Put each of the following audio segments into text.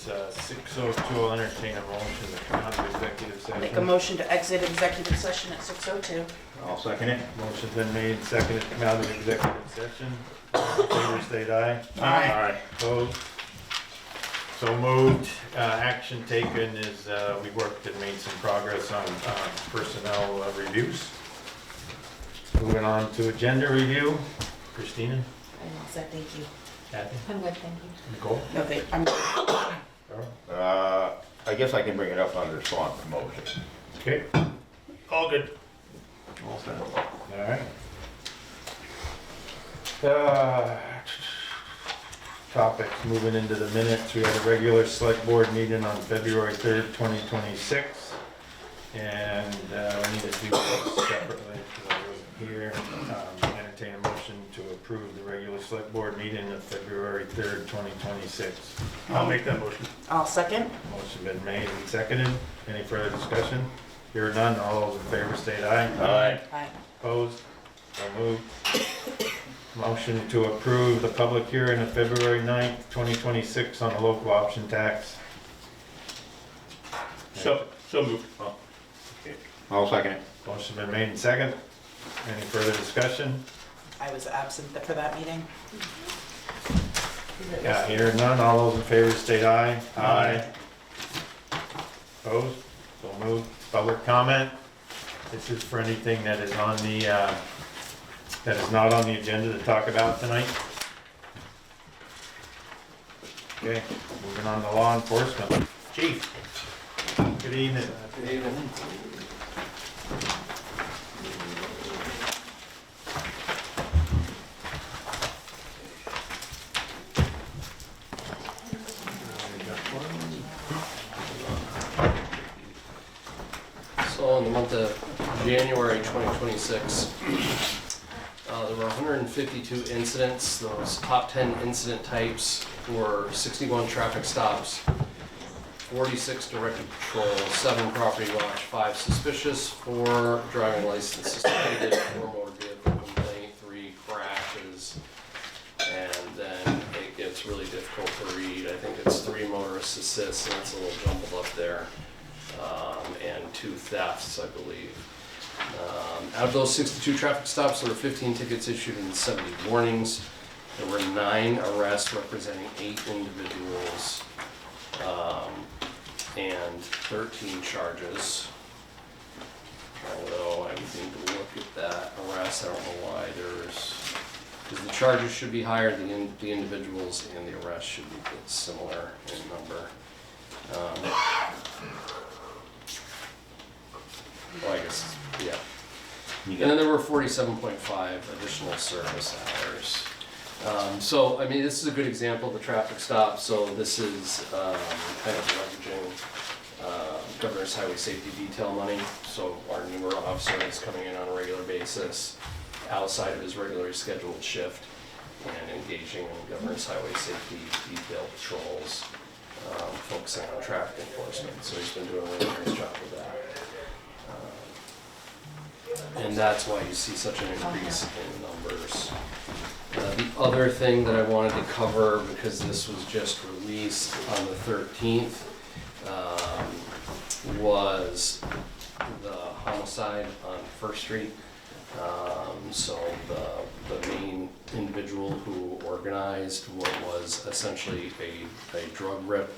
6:02. I'll entertain a motion to come out of executive session. Make a motion to exit executive session at 6:02. I'll second it. Motion's been made and seconded to come out of executive session. All in favor, state aye. Aye. Opposed? So moved. Action taken is we worked and made some progress on personnel reviews. Moving on to agenda review. Christina? I'm all set, thank you. Kathy? I'm good, thank you. Nicole? Okay, I'm, Carl? I guess I can bring it up under Swanton motion. Okay. All good. All set. All right. Topics, moving into the minutes. We had a regular select board meeting on February 3rd, 2026. And we need to do those separately because I wasn't here. Entertain a motion to approve the regular select board meeting of February 3rd, 2026. I'll make that motion. I'll second. Motion been made and seconded. Any further discussion? Here none, all those in favor state aye. Aye. Aye. Opposed? So moved. Motion to approve the public hearing of February 9th, 2026 on the local option tax. So moved. Oh, I'll second it. motion been made and second. Any further discussion? I was absent for that meeting. Yeah, here none, all those in favor state aye. Aye. Opposed? So moved. Public comment. This is for anything that is on the, that is not on the agenda to talk about tonight. Okay, moving on to law enforcement. Chief, good evening. Good evening. So in the month of January 2026, there were 152 incidents. Those top 10 incident types were 61 traffic stops, 46 directed patrols, 7 property watch, 5 suspicious, 4 driving license suspended, 4 motor vehicle complaint, 3 crashes, and then it gets really difficult to read. I think it's 3 motorist assists, and it's a little jumbled up there, and 2 thefts, I believe. Out of those 62 traffic stops, there were 15 tickets issued and 70 warnings. There were 9 arrests representing 8 individuals, and 13 charges. Although I would need to look at that arrest, I don't know why because the charges should be higher, the individuals and the arrests should be similar in number. Well, I guess, yeah. And then there were 47.5 additional service hours. So, I mean, this is a good example of the traffic stop. So this is kind of leveraging Governor's Highway Safety Detail money. So our newer officer is coming in on a regular basis outside of his regularly scheduled shift and engaging in Governor's Highway Safety Detail patrols, focusing on traffic enforcement. So he's been doing a really nice job with that. And that's why you see such an increase in numbers. The other thing that I wanted to cover, because this was just released on the 13th, was the homicide on First Street. So the main individual who organized what was essentially a drug rip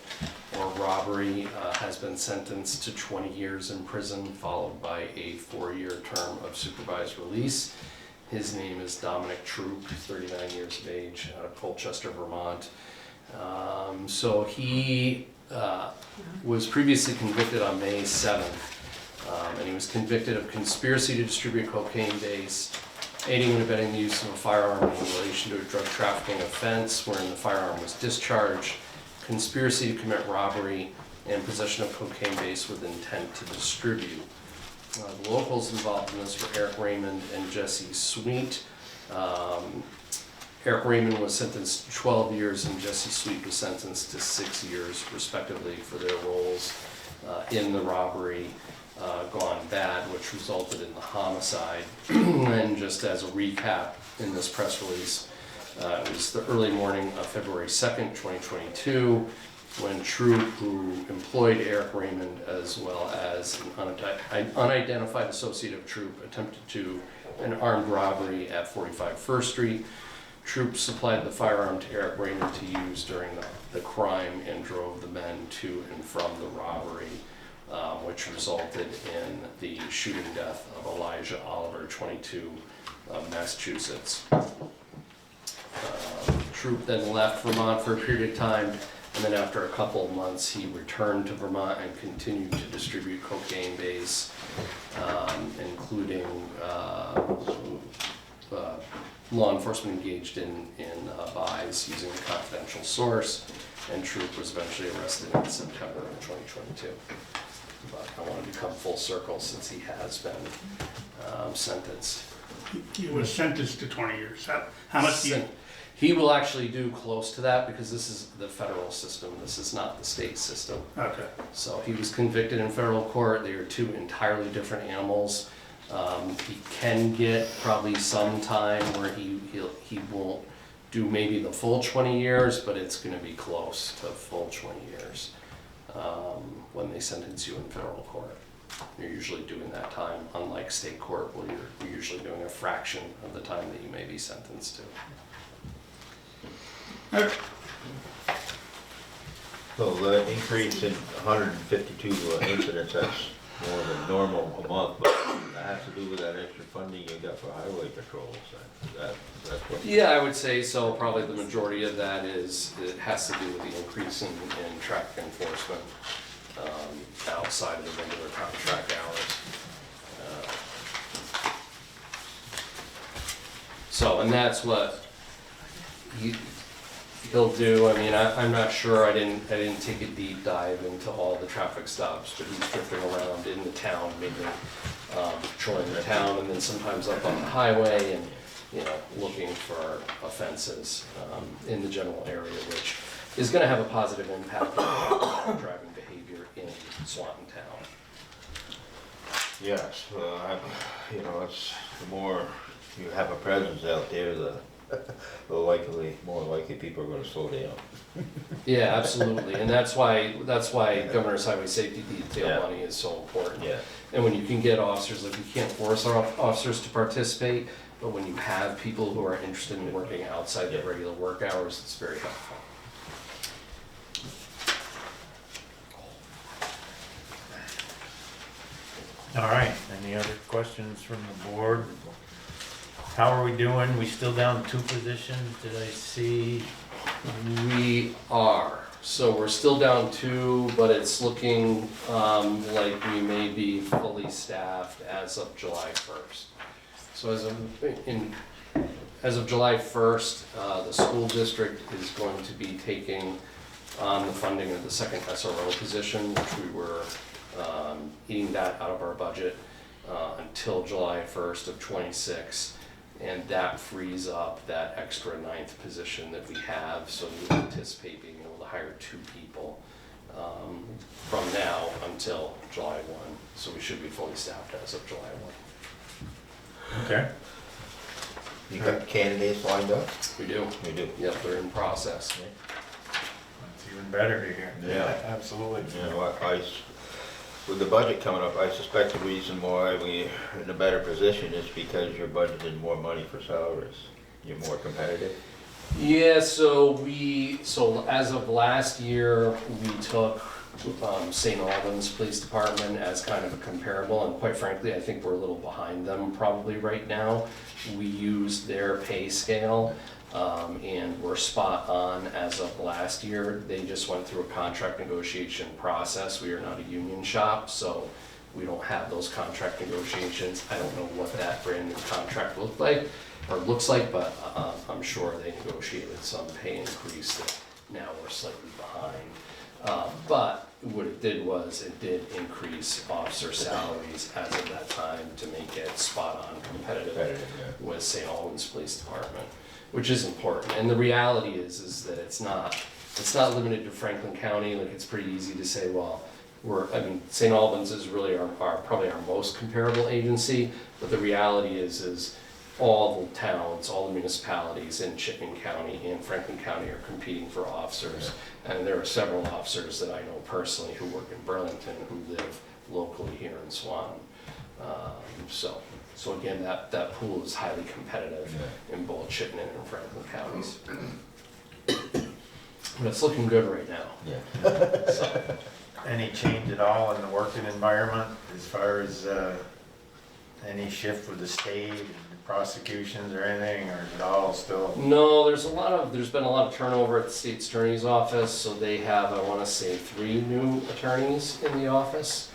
or robbery has been sentenced to 20 years in prison, followed by a 4-year term of supervised release. His name is Dominic Troop, 39 years of age, out of Colchester, Vermont. So he was previously convicted on May 7th. And he was convicted of conspiracy to distribute cocaine base, aiding and abetting the use of a firearm in relation to a drug trafficking offense wherein the firearm was discharged, conspiracy to commit robbery, and possession of cocaine base with intent to distribute. The locals involved in this were Eric Raymond and Jesse Sweet. Eric Raymond was sentenced to 12 years and Jesse Sweet was sentenced to 6 years respectively for their roles in the robbery gone bad, which resulted in the homicide. And just as a recap in this press release, it was the early morning of February 2nd, 2022. when Troop, who employed Eric Raymond as well as an unidentified associate of Troop, attempted an armed robbery at 45 First Street. Troop supplied the firearm to Eric Raymond to use during the crime and drove the men to and from the robbery, which resulted in the shooting death of Elijah Oliver, 22, of Massachusetts. Troop then left Vermont for a period of time, and then after a couple of months, he returned to Vermont and continued to distribute cocaine base, including law enforcement engaged in buys using a confidential source, and Troop was eventually arrested in September of 2022. But I want to come full circle since he has been sentenced. He was sentenced to 20 years. How much do you? He will actually do close to that because this is the federal system. This is not the state system. Okay. So he was convicted in federal court. They are two entirely different animals. He can get probably some time where he won't do maybe the full 20 years, but it's going to be close to full 20 years when they sentence you in federal court. You're usually doing that time, unlike state court, where you're usually doing a fraction of the time that you may be sentenced to. Okay. So the increase in 152 incidents, that's more than normal a month, but that has to do with that extra funding you got for highway patrols. That's what. Yeah, I would say so. Probably the majority of that it has to do with the increase in traffic enforcement outside of the regular contract hours. And that's what he'll do. I mean, I'm not sure. I didn't take a deep dive into all the traffic stops, but he's drifting around in the town, maybe patrolling the town, and then sometimes up on the highway, and looking for offenses in the general area, which is going to have a positive impact on driving behavior in Swanton Town. Yes, it's the more you have a presence out there, the more likely people are going to slow down. Yeah, absolutely, and that's why Governor's Highway Safety Detail money is so important. Yeah. And when you can get officers, like you can't force our officers to participate, but when you have people who are interested in working outside their regular work hours, it's very helpful. All right, any other questions from the board? How are we doing? We still down 2 positions, did I see? We are. So we're still down 2, but it's looking like we may be fully staffed as of July 1st. So as of July 1st, the school district is going to be taking on the funding of the second SRO position, which we were eating that out of our budget until July 1st of 26. And that frees up that extra 9th position that we have, so we anticipate being able to hire 2 people from now until July 1. So we should be fully staffed as of July 1. Okay. You got candidates lined up? We do. We do. Yep, they're in process. That's even better to hear. Yeah. Absolutely. With the budget coming up, I suspect the reason why we're in a better position is because you're budgeting more money for salaries. You're more competitive. Yeah, so as of last year, we took St. Albans Police Department as kind of a comparable, and quite frankly, I think we're a little behind them probably right now. We used their pay scale, and we're spot on as of last year. They just went through a contract negotiation process. We are not a union shop, so we don't have those contract negotiations. I don't know what that brand new contract looks like, but I'm sure they negotiated some pay increase that now we're slightly behind. But what it did was it did increase officer salaries as of that time to make it spot on competitive with St. Albans Police Department, which is important. And the reality is that it's not limited to Franklin County. Like, it's pretty easy to say, well, St. Albans is really probably our most comparable agency, but the reality is all the towns, all the municipalities in Chittenden County and Franklin County are competing for officers. And there are several officers that I know personally who work in Burlington who live locally here in Swanton. So again, that pool is highly competitive in both Chittenden and Franklin counties. But it's looking good right now. Yeah. So, Any change at all in the working environment as far as any shift with the state, prosecutions or anything, or is it all still? no, there's been a lot of turnover at the state's attorney's office, so they have, I want to say, 3 new attorneys in the office.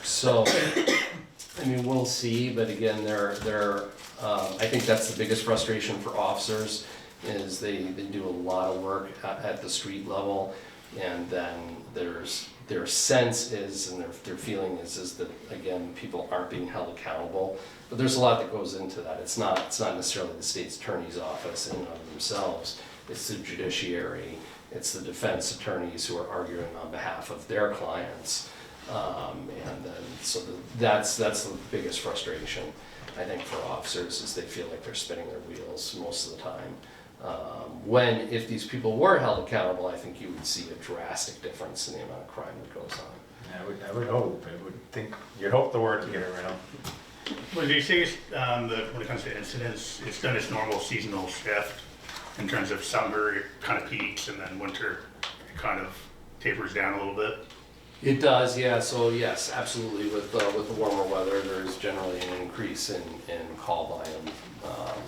So, I mean, we'll see, but again, I think that's the biggest frustration for officers, is they do a lot of work at the street level, and then their sense is, and their feeling is that, again, people aren't being held accountable. But there's a lot that goes into that. It's not necessarily the state's attorney's office in and of themselves. It's the judiciary, it's the defense attorneys who are arguing on behalf of their clients. And then, so that's the biggest frustration, I think, for officers, is they feel like they're spinning their wheels most of the time. If these people were held accountable, I think you would see a drastic difference in the amount of crime that goes on. I would hope, you'd hope the word to get around. Well, do you say when it comes to incidents, it's done its normal seasonal shift in terms of summer, it kind of peaks, and then winter, it kind of tapers down a little bit? It does, yeah. So yes, absolutely. With the warmer weather, there's generally an increase in call volume.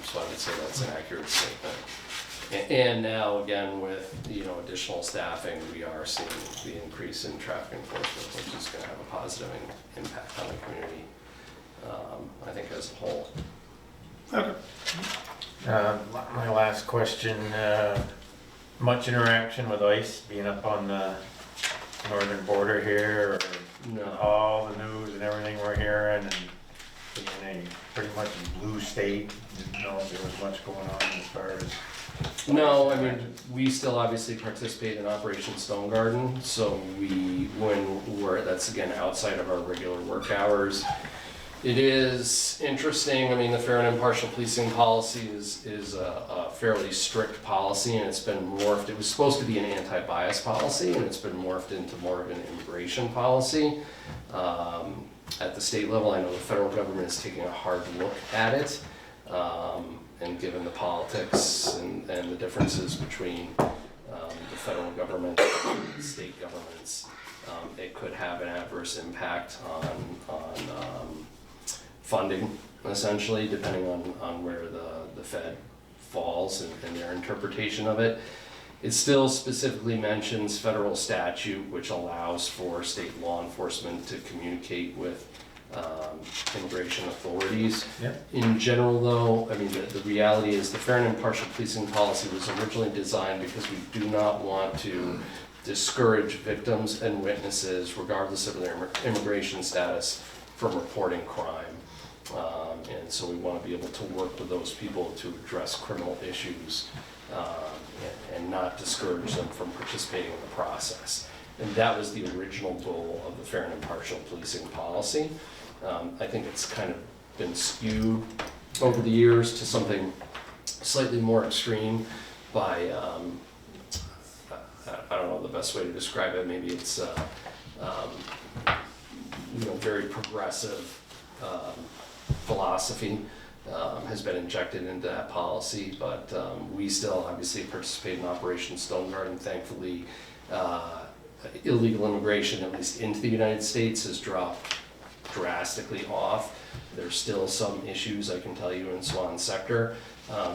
So I would say that's an accurate statement. And now again, with additional staffing, we are seeing the increase in traffic enforcement, which is going to have a positive impact on the community. I think as a whole. Okay. My last question, much interaction with ICE being up on the northern border here, or No. all the news and everything we're hearing, and being a pretty much blue state, didn't know if there was much going on as far as... No, I mean, we still obviously participate in Operation Stone Garden, so that's again outside of our regular work hours. It is interesting. I mean, the fair and impartial policing policy is a fairly strict policy, and it's been morphed. It was supposed to be an anti-bias policy, and it's been morphed into more of an immigration policy. At the state level, I know the federal government is taking a hard look at it, and given the politics and the differences between the federal government and the state governments, it could have an adverse impact on funding, essentially, depending on where the Fed falls and their interpretation of it. It still specifically mentions federal statute, which allows for state law enforcement to communicate with immigration authorities. Yep. In general, though, I mean, the reality is the fair and impartial policing policy was originally designed because we do not want to discourage victims and witnesses, regardless of their immigration status, from reporting crime. And so we want to be able to work with those people to address criminal issues and not discourage them from participating in the process. And that was the original goal of the fair and impartial policing policy. I think it's kind of been skewed over the years to something slightly more extreme by, I don't know the best way to describe it, maybe it's very progressive philosophy has been injected into that policy, but we still obviously participate in Operation Stone Garden. Thankfully, illegal immigration, at least into the United States, has dropped drastically off. There's still some issues, I can tell you, in Swanton sector.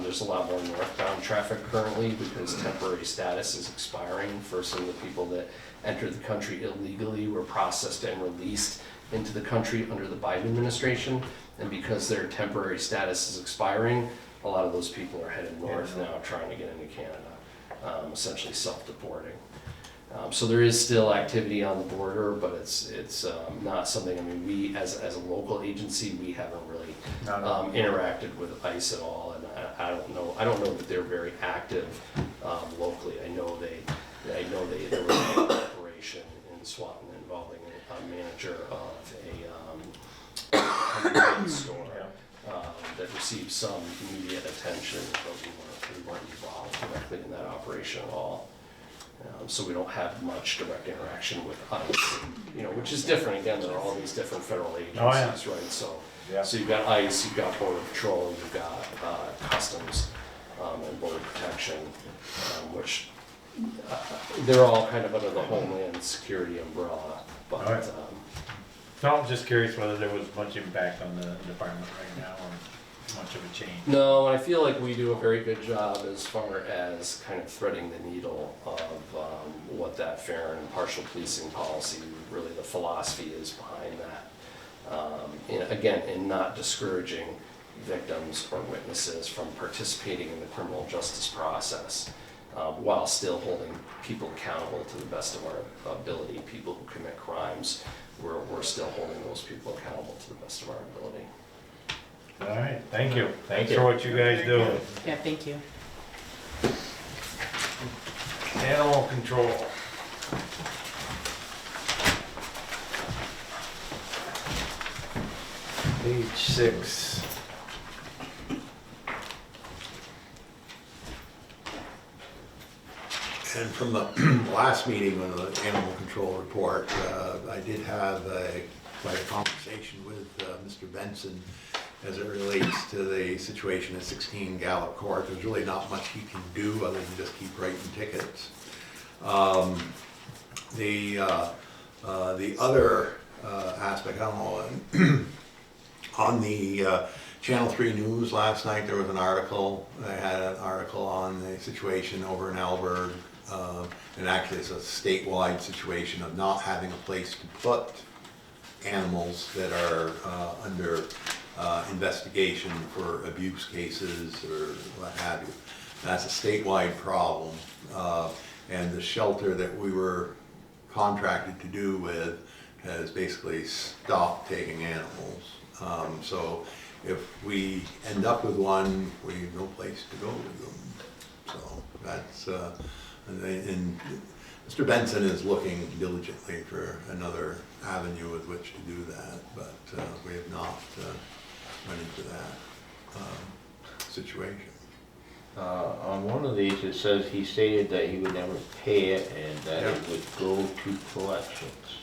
There's a lot more northbound traffic currently because temporary status is expiring for some of the people that entered the country illegally, were processed and released into the country under the Biden administration. And because their temporary status is expiring, a lot of those people are headed north now trying to get into Canada, essentially self-deporting. So there is still activity on the border, but it's not something, I mean, we as a local agency, we haven't really interacted with ICE at all, and I don't know that they're very active locally. I know there was an operation in Swanton involving a manager of a convenience store that received some immediate attention, but we weren't involved directly in that operation at all. So we don't have much direct interaction with ICE, you know, which is different. Again, there are all these different federal agencies, Oh, yeah. right? So, Yeah. so you've got ICE, you've got Border Patrol, you've got Customs and Border Protection, which they're all kind of under the Homeland Security umbrella. But All right. No, I'm just curious whether there was much impact on the department right now, or much of a change. no, and I feel like we do a very good job as far as kind of threading the needle of what that fair and impartial policing policy, really the philosophy is behind that. Again, in not discouraging victims or witnesses from participating in the criminal justice process, while still holding people accountable to the best of our ability. People who commit crimes, we're still holding those people accountable to the best of our ability. All right, thank you. Thanks you. for what you guys do. Yeah, thank you. Animal control. Page 6. And from the last meeting on the animal control report, I did have quite a conversation with Mr. Benson as it relates to the situation at 16 Gallup Court. There's really not much he can do other than just keep writing tickets. The other aspect, I don't know, on the Channel 3 News last night, there was an article. I had an article on the situation over in Alberg. And actually it's a statewide situation of not having a place to put animals that are under investigation for abuse cases or what have you. That's a statewide problem. And the shelter that we were contracted to do with has basically stopped taking animals. So if we end up with one, we have no place to go with them. So that's, and Mr. Benson is looking diligently for another avenue with which to do that, but we have not run into that situation. On one of these, it says he stated that he would never pay it and that it would go to collections.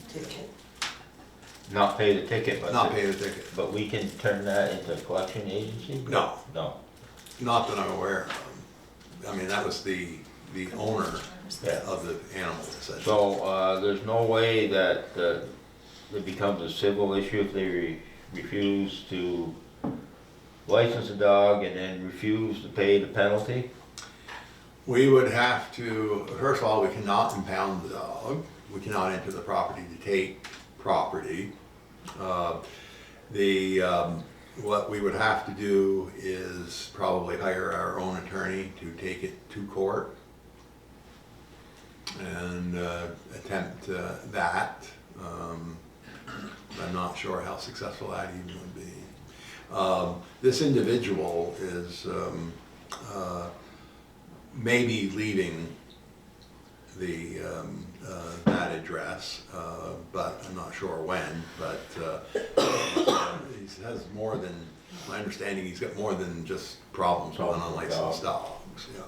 Ticket. Not pay the ticket, but. Not pay the ticket. But we can turn that into a collection agency? No. No. Not that I'm aware of. I mean, that was the owner of the animal, essentially. So, there's no way that it becomes a civil issue if they refuse to license a dog and then refuse to pay the penalty? We would have to, first of all, we cannot impound the dog. We cannot enter the property to take property. What we would have to do is probably hire our own attorney to take it to court and attempt that. I'm not sure how successful that even would be. This individual is maybe leaving the that address, but I'm not sure when. But he has more than, my understanding, he's got more than just problems with unlicensed dogs. Yeah.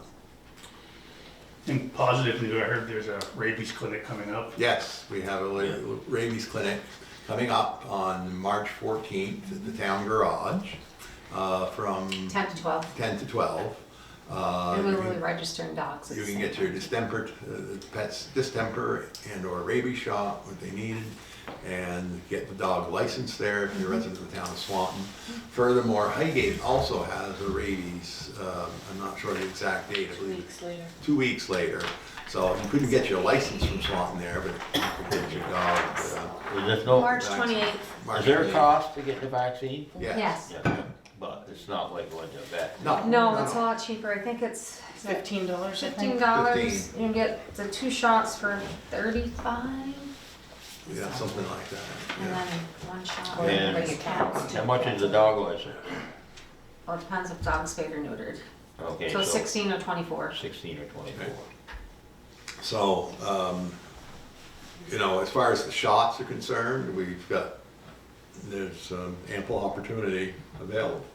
And positively, I heard there's a rabies clinic coming up. Yes, we have a rabies clinic coming up on March 14th at the town garage from 10 to 12. 10 to 12. And we will be registering dogs. at You the can same get your time. distemper, pet's distemper and or rabies shot, what they needed, and get the dog licensed there if you're a resident of the town of Swanton. Furthermore, Highgate also has a rabies, I'm not sure the exact date, I 2 believe weeks later. 2 weeks later. So you couldn't get your license from Swanton there, but you could get your dog. There's no, March vaccine. 28th. is there a 28th. cost to get the vaccine? Yes. Yeah, but it's not like going to a vet. No, it's a lot cheaper. I think it's $15, I think. $15. You can get the 2 shots for $35, Yeah, something like that. and Yeah. then 1 shot. Or And bring a cat. How much is the dog license? Well, it depends if dog's spayed or neutered. Okay, So so 16 or 24. 16 or 24. So, you know, as far as the shots are concerned, there's ample opportunity available.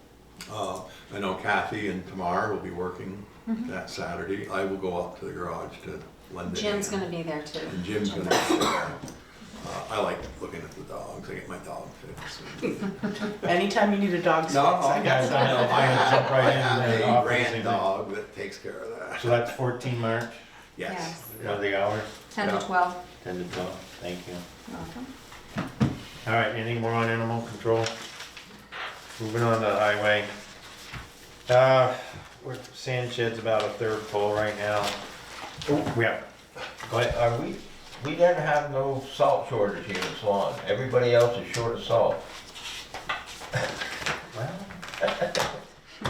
I know Kathy and Tamar will be working that Saturday. I will go up to the garage to lend it. Jim's gonna be there too. And Jim's gonna be there. I like looking at the dogs. I get my dog fixed. Anytime you need a dog fix, No, I got some. I have- jump right I in have there, a office, grand anything. dog that takes care of that. So that's 14 March, Yes. what are the hours? 10 Yeah. to 12. 10 to 12, thank you. Welcome. All right, anything more on animal control? Moving on to the highway. Sand shed's about a third full right now. Oh, yeah, go ahead. We don't have no salt shortage here in Swan. Everybody else is short of salt.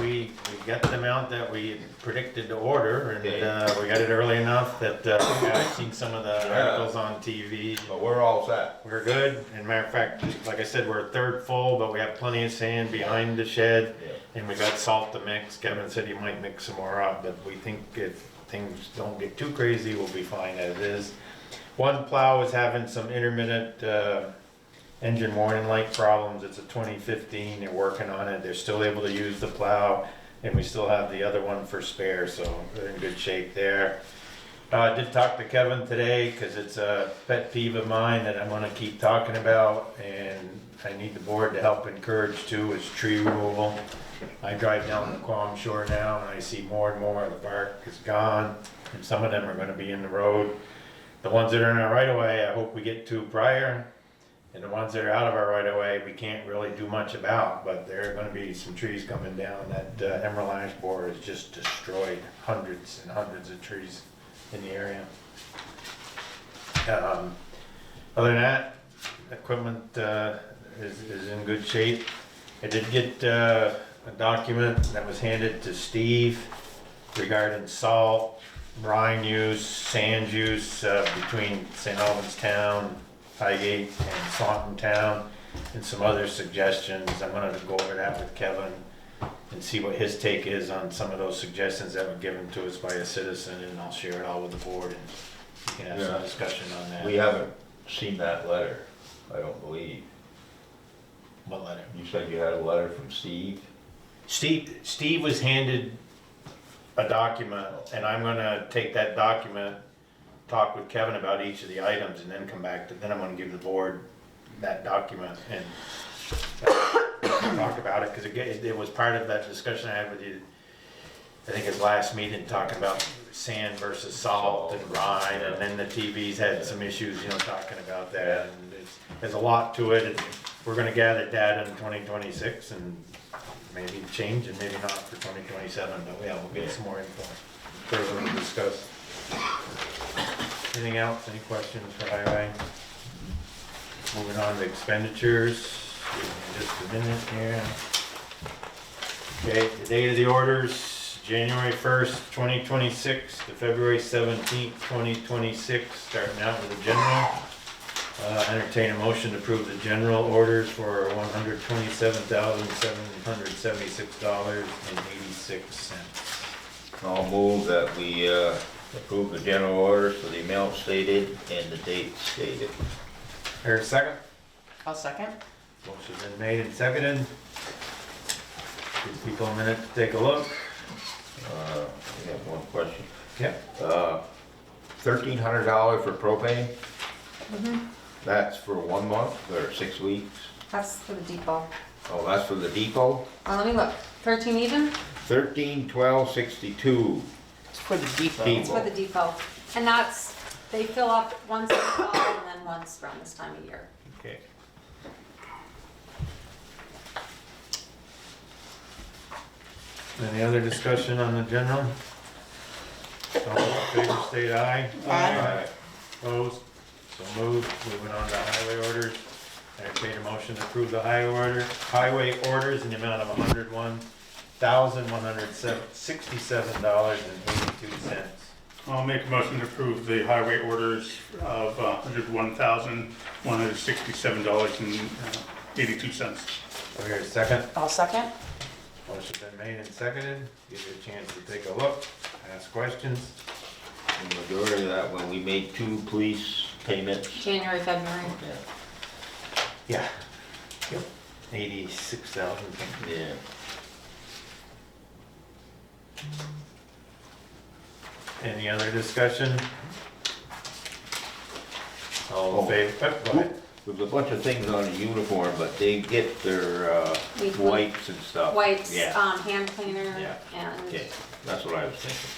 We got the amount that we predicted to order, and Okay. we got it early enough that I've seen some of the articles on TV. But we're all set. We're good, and matter of fact, like I said, we're a third full, but we have plenty of sand behind the shed, Yeah. and we got salt to mix. Kevin said he might mix some more up, but we think if things don't get too crazy, we'll be fine as is. One plow is having some intermittent engine warning light problems. It's a 2015, they're working on it, they're still able to use the plow, and we still have the other one for spare, so they're in good shape there. I did talk to Kevin today, cause it's a pet peeve of mine that I'm gonna keep talking about, and I need the board to help encourage too, is tree removal. I drive down the Quam Shore now, and I see more and more of the bark is gone, and some of them are gonna be in the road. The ones that are in our right of way, I hope we get to prior. And the ones that are out of our right of way, we can't really do much about, but there are gonna be some trees coming down. That emerald ash borer has just destroyed hundreds and hundreds of trees in the area. Other than that, equipment is in good shape. I did get a document that was handed to Steve regarding salt, brine use, sand use between St. Albans Town, Highgate, and Swanton Town, and some other suggestions. I'm gonna go over that with Kevin and see what his take is on some of those suggestions that were given to us by a citizen, and I'll share it all with the board, and we can have some Yeah. discussion on that. We haven't seen that letter, I don't believe. What letter? You said you had a letter from Steve? Steve was handed a document, and I'm gonna take that document, talk with Kevin about each of the items, and then come back to, then I'm gonna give the board that document and talk about it, cause it was part of that discussion I had with you, I think his last meeting, talking about sand versus salt and brine, and then the TV's had some issues, talking about that, and there's a lot to it, and we're gonna gather data in 2026, and maybe change, and maybe not for 2027, but yeah, we'll get some more info, further to discuss. Anything else, any questions for highway? Moving on to expenditures, give me just a minute here. Okay, the date of the orders, January 1st, 2026 to February 17th, 2026, starting out with the general. Entertain a motion to approve the general orders for $127,776.86. I'll move that we approve the general orders for the amount stated and the date stated. Here, a second? I'll second. Motion's been made and seconded. Give people a minute to take a look. I have one question. Yep. $1,300 for propane? Mhm. That's for 1 month or 6 weeks? That's for the depot. Oh, that's for the depot? Let me look. 13 even? 13/12/62. It's for the depot. Depot. It's for the depot. And that's, they fill up once in the fall and then once around this time of year. Okay. Any other discussion on the general? All in favor, state aye. Aye. Opposed? So moved. Moving on to highway orders. Entertain a motion to approve the highway orders in the amount of $101,167.82. I'll make a motion to approve the highway orders of $101,167.82. Do I hear a second? I'll second. Motion's been made and seconded. Give you a chance to take a look, ask questions. The majority of that, when we made 2 police payments. January, February. Yeah. Yeah. Yep. 86,000. Yeah. Any other discussion? All in favor? Go ahead. There's a bunch of things on the uniform, but they get their We put wipes and stuff. Wipes, Yeah, hand cleaner, Yeah. and, okay, that's what I was thinking.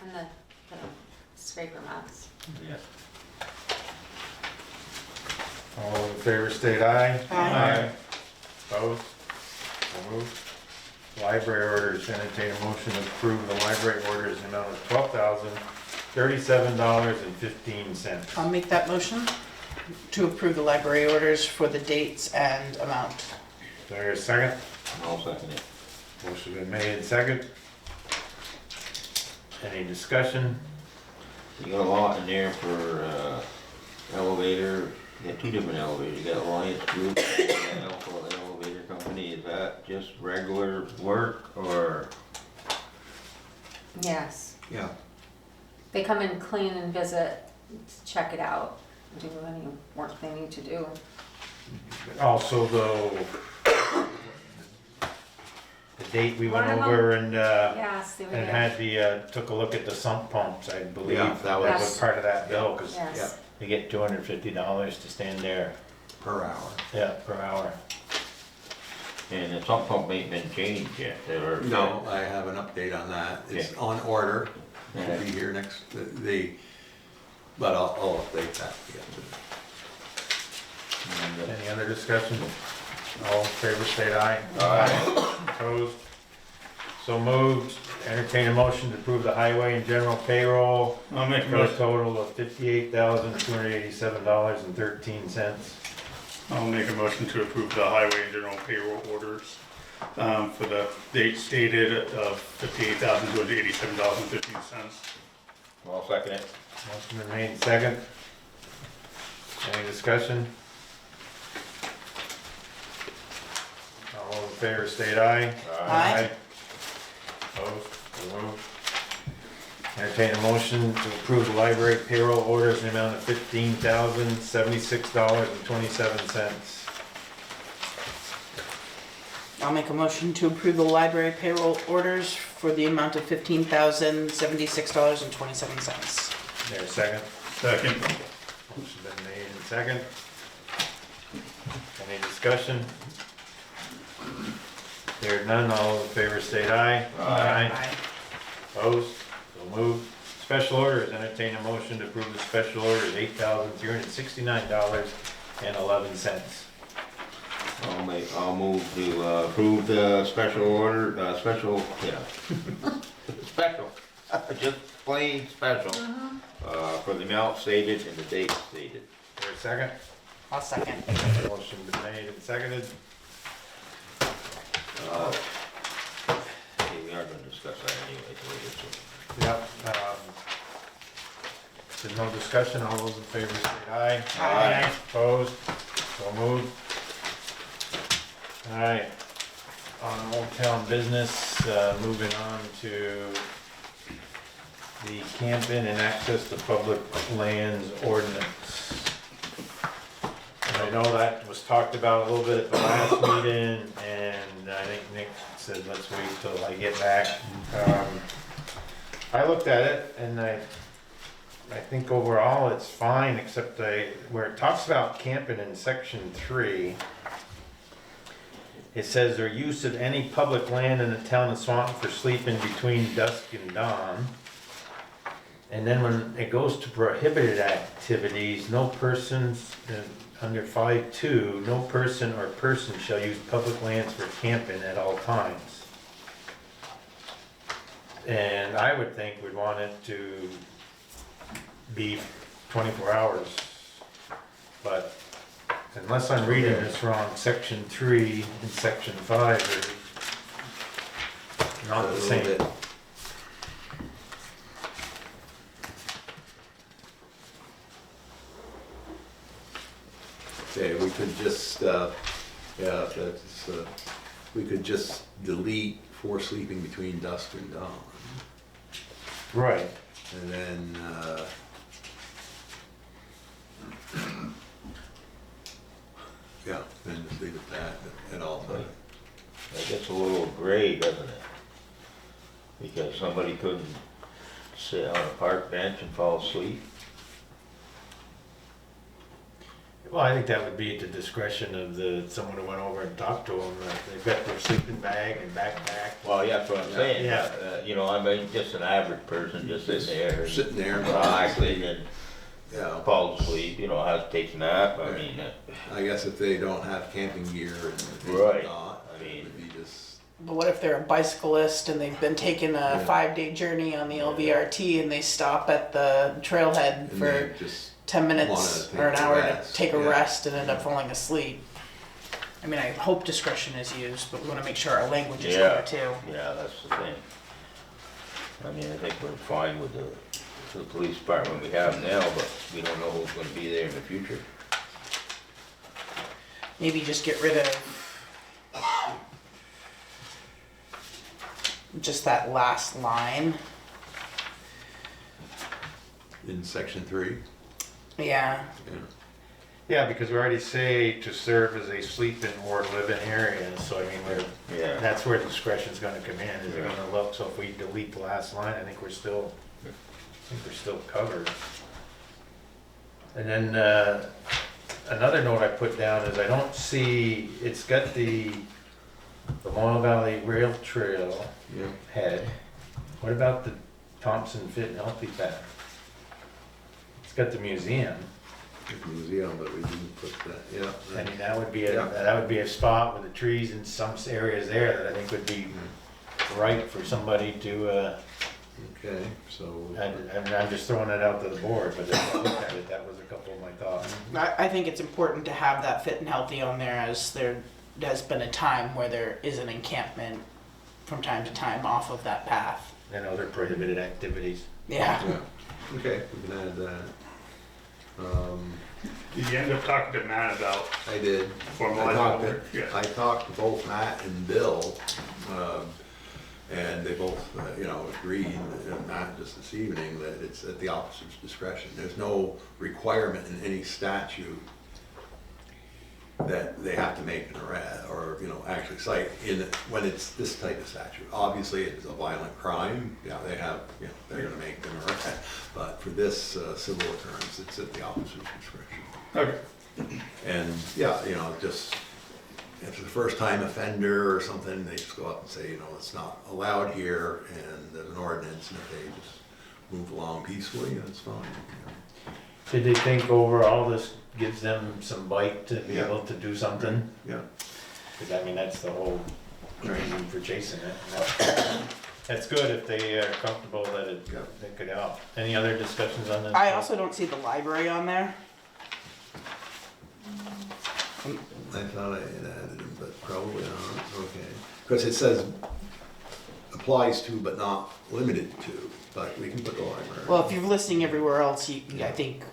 and the scraper mats. Yeah. All in favor, state aye. Aye. Opposed? So moved. Library orders, entertain a motion to approve the library orders in the amount of $12,037.15. I'll make that motion to approve the library orders for the dates and amount. Is there a second? I'll second it. Motion been made and second. Any discussion? You got a lot in there for elevator, you got two different elevators, you got Alliance Group, you got Alpha Elevator Company, is that just regular work or? Yes, Yeah, they come and clean and visit, check it out, do any work they need to do. Also, though, the date we went One of over and Yes, they were and there. had the, took a look at the sump pumps, I believe. Yeah, that was was- part of that bill, cause Yes, they get $250 to stand there, per hour. yeah, per hour. And the sump pump ain't been changed yet, or? No, I have an update on that. It's Yeah. on order. Yeah. Should be here next, but I'll update that. And, Any other discussion? All in favor, state aye. Aye. Opposed? So moved. Entertain a motion to approve the highway and general payroll I'll make a for a motion, total of $58,287.13. I'll make a motion to approve the highway and general payroll orders for the date stated of $58,287.15. I'll second it. Motion been made second. Any discussion? All in favor, state aye. Aye. Opposed? So moved. Entertain a motion to approve the library payroll orders in the amount of $15,076.27. I'll make a motion to approve the library payroll orders for the amount of $15,076.27. There a second? Second. Motion been made and second. Any discussion? There none, all in favor state aye. Aye. Opposed? So moved. Special orders, entertain a motion to approve the special orders, $8,369.11. I'll move to approve the special order, special, just plain special, for the amount stated and the date stated. There a second? I'll second. Motion been made and seconded. Okay, we are gonna discuss that anyway, later, so. Yep. There's no discussion, all those in favor say aye. Aye. Opposed? So moved. Alright, on Old Town business, moving on to the camping and access to public lands ordinance. And I know that was talked about a little bit at the last meeting, and I think Nick said, let's wait till I get back. I looked at it, and I think overall it's fine, except where it talks about camping in section 3, it says their use of any public land in the town of Swanton for sleeping between dusk and dawn. And then when it goes to prohibited activities, no persons, under 5.2, no person or person shall use public lands for camping at all times. And I would think we'd want it to be 24 hours. But unless I'm reading this wrong, section 3 and section 5 are not the A little same. bit. Okay, we could just, we could just delete for sleeping between dusk and dawn. Right. And then, yeah, then just leave it that at all times. That's gets a little gray, doesn't it? Because somebody couldn't sit on a park bench and fall asleep. Well, I think that would be at the discretion of someone who went over and talked to them, they've got their sleeping bag and backpack. Well, yeah, that's what I'm saying. Yeah. You know, I mean, just an average person just sitting there and Sitting there. relaxing and Yeah, falls asleep, you know, has to take a nap. I mean, I guess if they don't have camping gear and they Right. not, I it mean- would be just, But what if they're a bicyclist and they've been taking a Yeah. 5-day journey on the LVRT and they stop at the trailhead and for they just, 10 minutes wanna take or an a hour rest, to take a yeah. rest and end up falling asleep? I mean, I hope discretion is used, but we want to make sure our language is Yeah. clear too. yeah, that's the thing. I mean, I think we're fine with the police department we have now, but we don't know who's gonna be there in the future. Maybe just get rid of just that last line. in section 3. Yeah. Yeah. Yeah, because we already say to serve as a sleep-in or live-in area, so I mean, Yeah. that's where discretion's gonna come in, is they're gonna look, so if we delete the last line, I think we're still covered. And then, another note I put down is I don't see, it's got the Moyle Valley Rail Trail Yeah. head. What about the Thompson Fit and Healthy Path? It's got the museum. At the museum, but we didn't put that, yeah. I mean, that would be Yeah. that would be a spot with the trees in some areas there that I think would be right for somebody to, Okay, so, I'm just throwing it out to the board, but as I looked at it, that was a couple of my thoughts. I think it's important to have that fit and healthy on there, as there has been a time where there is an encampment from time to time off of that path. And other prohibited activities. Yeah. yeah, okay, we can add that. Did you end up talking to Matt about I did. formalizing? I talked to both Matt and Bill, and they both, agreed, and Matt just this evening, that it's at the officer's discretion. There's no requirement in any statute that they have to make an arrest, or, actually cite when it's this type of statute. Obviously, it's a violent crime, they have, they're gonna make them arrest. But for this civil occurrence, it's at the officer's discretion. Okay. And, just, if it's a first-time offender or something, they just go up and say, it's not allowed here, and there's an ordinance, and if they just move along peacefully, that's fine. Did they think overall this gives them some bite to be Yeah. able to do something? Yeah. Because I mean, that's the whole reason for chasing it. And that's good if they are comfortable that it could help. Any other discussions on this? I also don't see the library on there. I thought I had added them, but probably not, okay. Because it says applies to but not limited to, but we can put the library. Well, if you're listing everywhere else, I think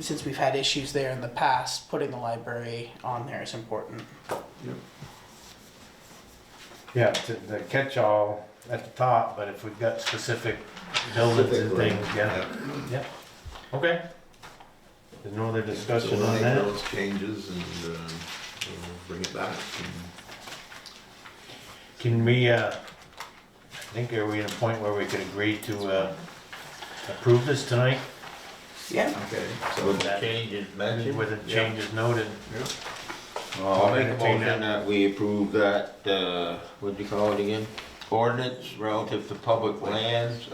since we've had issues there in the past, putting the library on there is important. Yep. Yeah, the catch-all at the top, but if we've got specific buildings and Specifically, things, yeah. Okay. There's no other So discussion we'll on make that? those changes and we'll bring it back. Can we, I think, are we at a point where we could agree to approve this tonight? Yeah. Okay, So so, with the changes mentioned. With the changes noted? I'll make a Entertain motion that we approve that, what'd you call it again? Ordinance relative to public lands,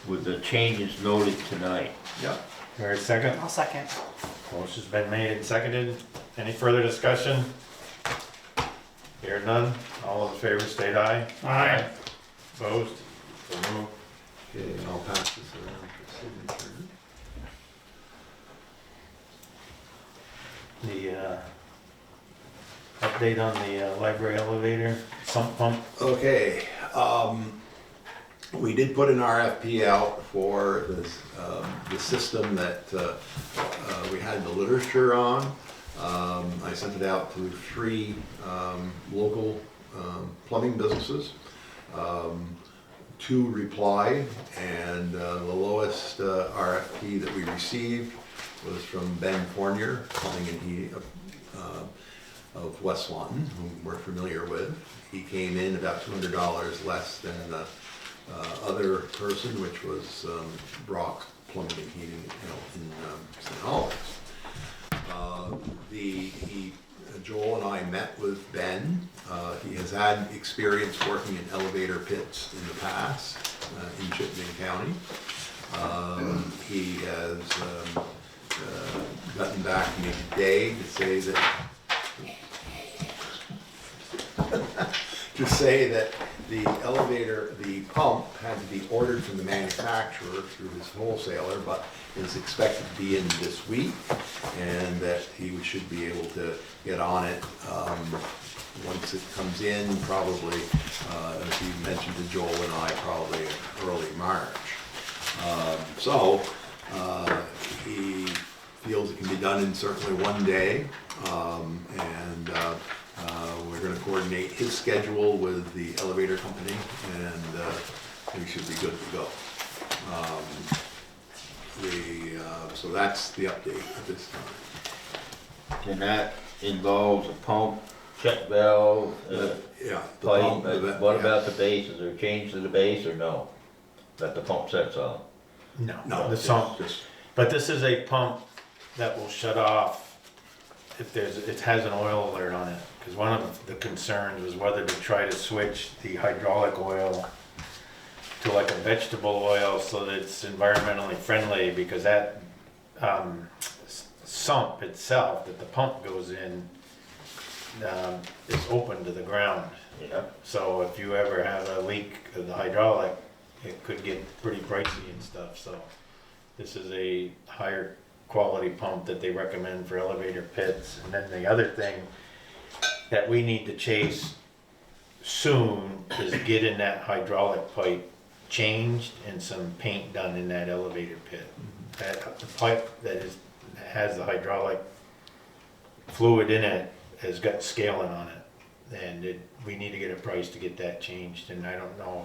with the changes noted tonight. yeah, Or a second? I'll second. Motion's been made and seconded. Any further discussion? Hear none. All in favor, state aye. Aye. Opposed? So moved. okay, I'll pass this around for signature. The, update on the library elevator, sump pump. Okay, we did put an RFP out for this, the system that, we had the literature on. I sent it out to 3, local, plumbing businesses. 2 replied, and, the lowest, RFP that we received was from Ben Fournier, Plumbing and Heating, of West Swanton, whom we're familiar with. He came in about $200 less than the other person, which was Brock Plumbing and Heating, in St. Albans. Joel and I met with Ben. He has had experience working in elevator pits in the past in Chittenden County. He has gotten back to me today to say that the elevator, the pump had to be ordered from the manufacturer through his wholesaler, but is expected to be in this week, and that he should be able to get on it once it comes in, probably, as he mentioned to Joel and I, probably early March. He feels it can be done in certainly one day, and we're going to coordinate his schedule with the elevator company, and we should be good to go. So that's the update at this time. And that involves a pump, check valve, Yeah. the pipe, pump, but what yeah. about the base? Is there a change to the base or no? That the pump sets on? No, No, the sump, just, but this is a pump that will shut off if it has an oil alert on it. Because one of the concerns was whether to try to switch the hydraulic oil to like a vegetable oil so that it's environmentally friendly, because that sump itself that the pump goes in is open to the ground. Yeah. So if you ever have a leak of the hydraulic, it could get pretty pricey and stuff. So this is a higher quality pump that they recommend for elevator pits. And then the other thing that we need to chase soon is getting that hydraulic pipe changed and some paint done in that elevator pit. That the pipe that has the hydraulic fluid in it has got scaling on it, and we need to get a price to get that changed. And I don't know,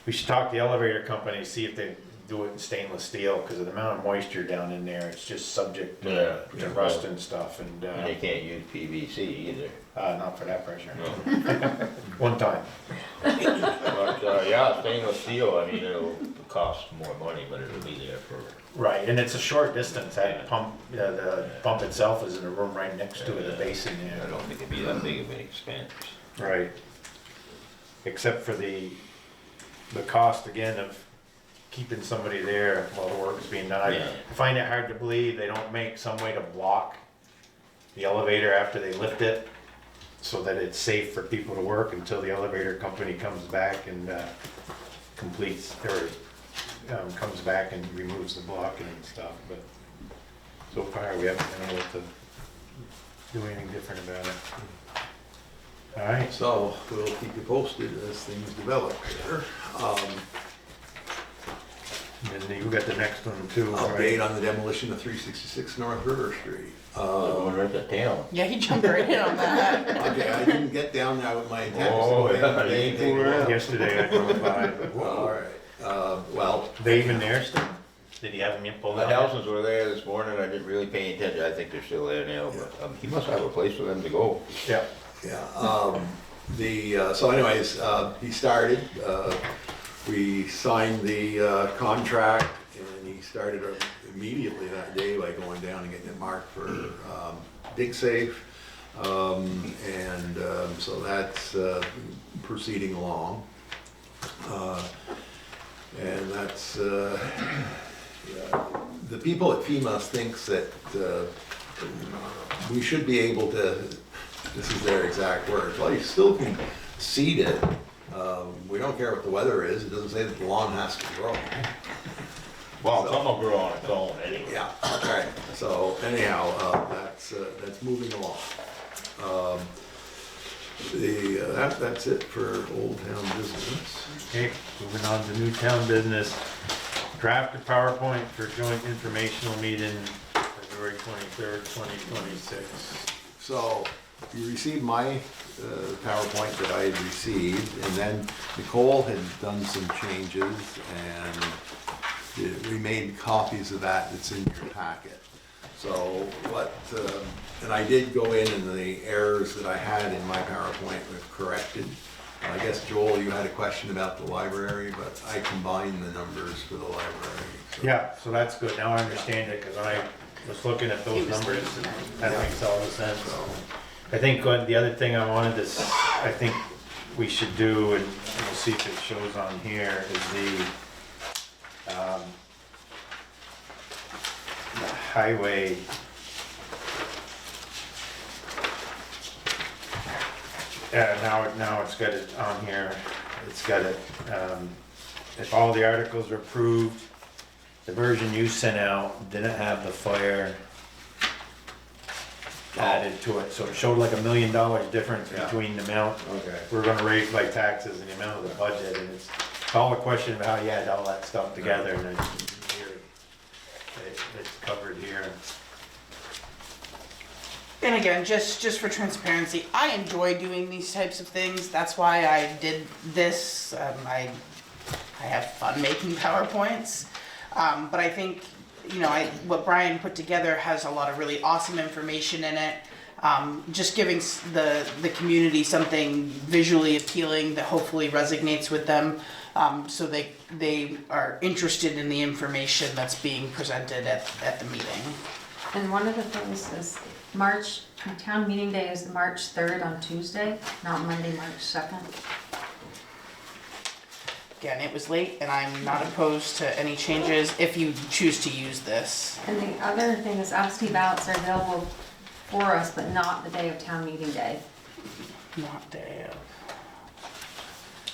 we should talk to the elevator company, see if they do it in stainless steel, because of the amount of moisture down in there, it's just subject to rust and stuff. And And they can't use PVC either. not for that pressure. No. One time. But, yeah, stainless steel, I mean, it'll cost more money, but it'll be there for. Right, and it's a short distance. That pump, the pump itself is in a room right next to it, the basin I there. don't think it'd be that big of an expense. Right. Except for the cost again of keeping somebody there while the work is being done. Yeah. I find it hard to believe they don't make some way to block the elevator after they lift it, so that it's safe for people to work until the elevator company comes back and completes, or comes back and removes the blocking and stuff. But so far, we haven't been able to do anything different about it. All right. so we'll keep you posted as things develop here. And then you got the next one too, Update right? on the demolition of 366 North River Street. Going right to town. Yeah, he jumped right in on that. Okay, I didn't get down there with my intent. Oh, so yeah, they- you they- fool around. Yesterday I drove by. All right, well, They even there still? Did he have them pull The that out? houses were there this morning, I didn't really pay attention, I think they're still there now, but he must have a place for them to go. Yeah. yeah, so anyways, he started, we signed the contract, and he started immediately that day by going down and getting it marked for dig safe. So that's proceeding along. And that's, the people at FEMA thinks that we should be able to, this is their exact words, well, you still can seed it. We don't care what the weather is, it doesn't say that the lawn has to grow. Well, some will grow on its own anyway. Yeah, okay, so anyhow, that's moving along. That's it for Old Town business. Okay, moving on to new town business. Draft a PowerPoint for joint informational meeting, February 23rd, 2026. So you received my PowerPoint that I had received, and then Nicole had done some changes, and we made copies of that that's in your packet. So what, and I did go in and the errors that I had in my PowerPoint were corrected. I guess Joel, you had a question about the library, but I combined the numbers for the library. So- Yeah, so that's good, now I understand it, because when I was looking at those numbers, that makes all the sense. I think the other thing I wanted to, I think we should do, and we'll see if it shows on here, is the highway. Now it's got it on here, it's got it, if all the articles are approved, the version you sent out didn't have the fire added to it, so it showed like $1 million difference Yeah. between the amount Okay. we're gonna raise by taxes and the amount of the budget, and it's all a question of how you add all that stuff together, and then here, it's covered here. And again, just for transparency, I enjoy doing these types of things. That's why I did this. I have fun making PowerPoints. But I think, what Brian put together has a lot of really awesome information in it. Just giving the community something visually appealing that hopefully resonates with them. So they are interested in the information that's being presented at the meeting. And one of the things is town meeting day is March 3rd on Tuesday, not Monday, March 2nd. Again, it was late and I'm not opposed to any changes if you choose to use this. And the other thing is absentee ballots are available for us, but not the day of town meeting day. Not day of.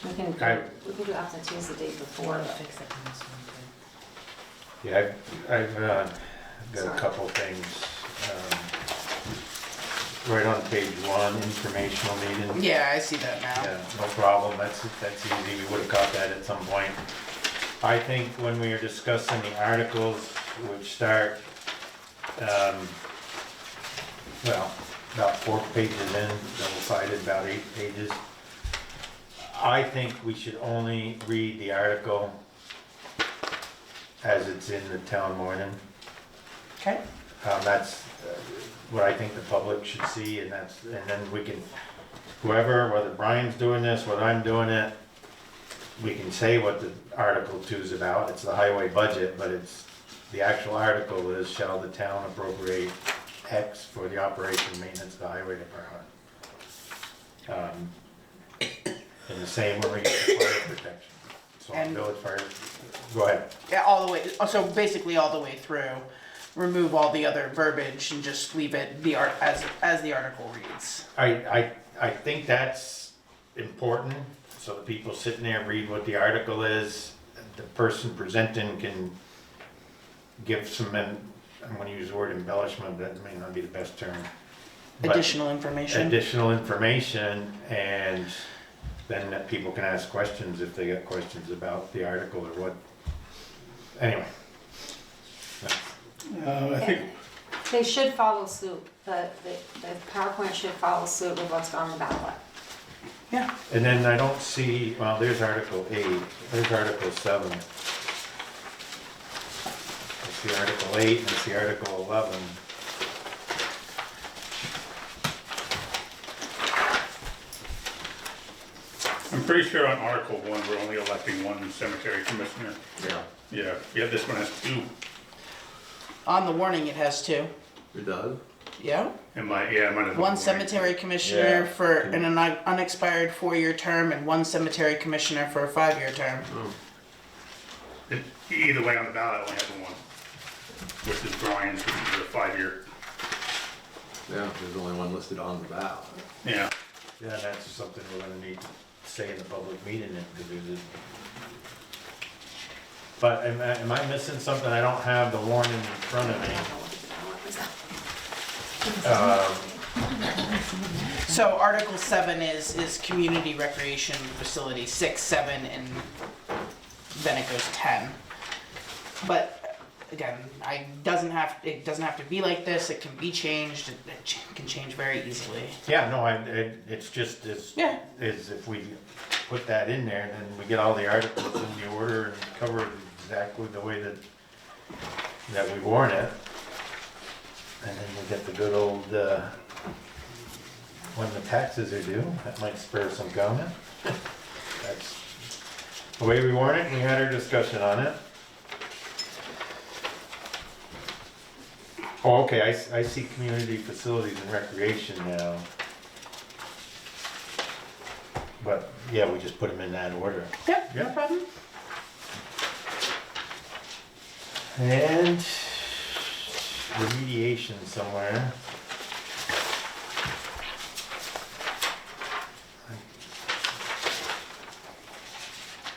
We can I- do absentees the day before, but Yeah, I've got a couple things. Right on page 1, informational meeting. Yeah, I see that now. Yeah, no problem, that's easy, we would have caught that at some point. I think when we are discussing the articles, which start, about 4 pages in, double-sided, about 8 pages. I think we should only read the article as it's in the town warning. Okay. That's what I think the public should see, and then we can, whoever, whether Brian's doing this, whether I'm doing it, we can say what the Article 2 is about. It's the highway budget, but the actual article is, shall the town appropriate X for the operation and maintenance of the highway department? And the same when we get to fire protection. So on And- village fire, go ahead. Yeah, all the way, so basically all the way through, remove all the other verbiage and just leave it as the article reads. I think that's important, so the people sitting there read what the article is. The person presenting can give some, I'm gonna use the word embellishment, that may not be the best term. but Additional information. Additional information, and then that people can ask questions if they got questions about the article or what. Anyway. I think, they should follow suit. The PowerPoint should follow suit with what's on the ballot. Yeah. And then I don't see, well, there's Article 8, there's Article 7. I see Article 8 and I see Article 11. I'm pretty sure on Article 1, we're only electing one cemetery commissioner. Yeah. Yeah, this one has 2. On the warning, it has 2. It does? Yeah. Mine is. One cemetery commissioner for an unexpired 4-year term and one cemetery commissioner for a 5-year term. Either way on the ballot, only has 1. Which is Brian's, which is a 5-year. Yeah, there's only one listed on the ballot. Yeah. Yeah, that's something we're gonna need to say in the public meeting, because there's a. But am I missing something? I don't have the warning in front of me. So Article 7 is community recreation facility, 6, 7, and then it goes 10. But again, it doesn't have to be like this. It can be changed. It can change very easily. Yeah, no, it's just Yeah. is if we put that in there, then we get all the articles in the order and cover it exactly the way that we warn it. And then we get the good old, when the taxes are due, that might spur some comment. That's the way we want it, we had our discussion on it. Oh, okay, I see community facilities and recreation now. But, yeah, we just put them in that order. Yep, no Yeah. problem. And remediation somewhere.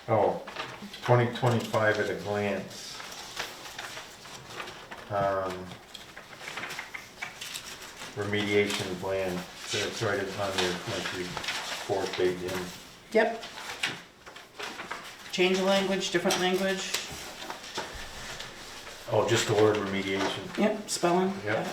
Oh, 2025 at a glance. Remediation plan, so it's right on your, like, the fourth page in. Yep. Change the language, different language. Oh, just the word remediation. Yep, spelling. Yep.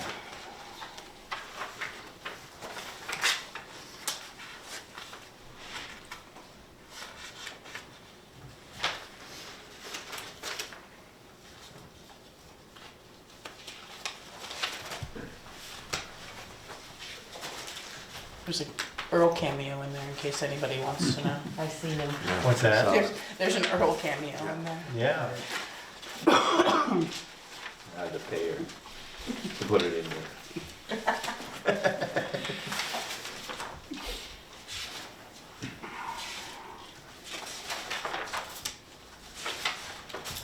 There's an Earl cameo in there in case anybody wants to know. I seen him. What's that? There's an Earl cameo in there. Yeah. I had to pay her to put it in there.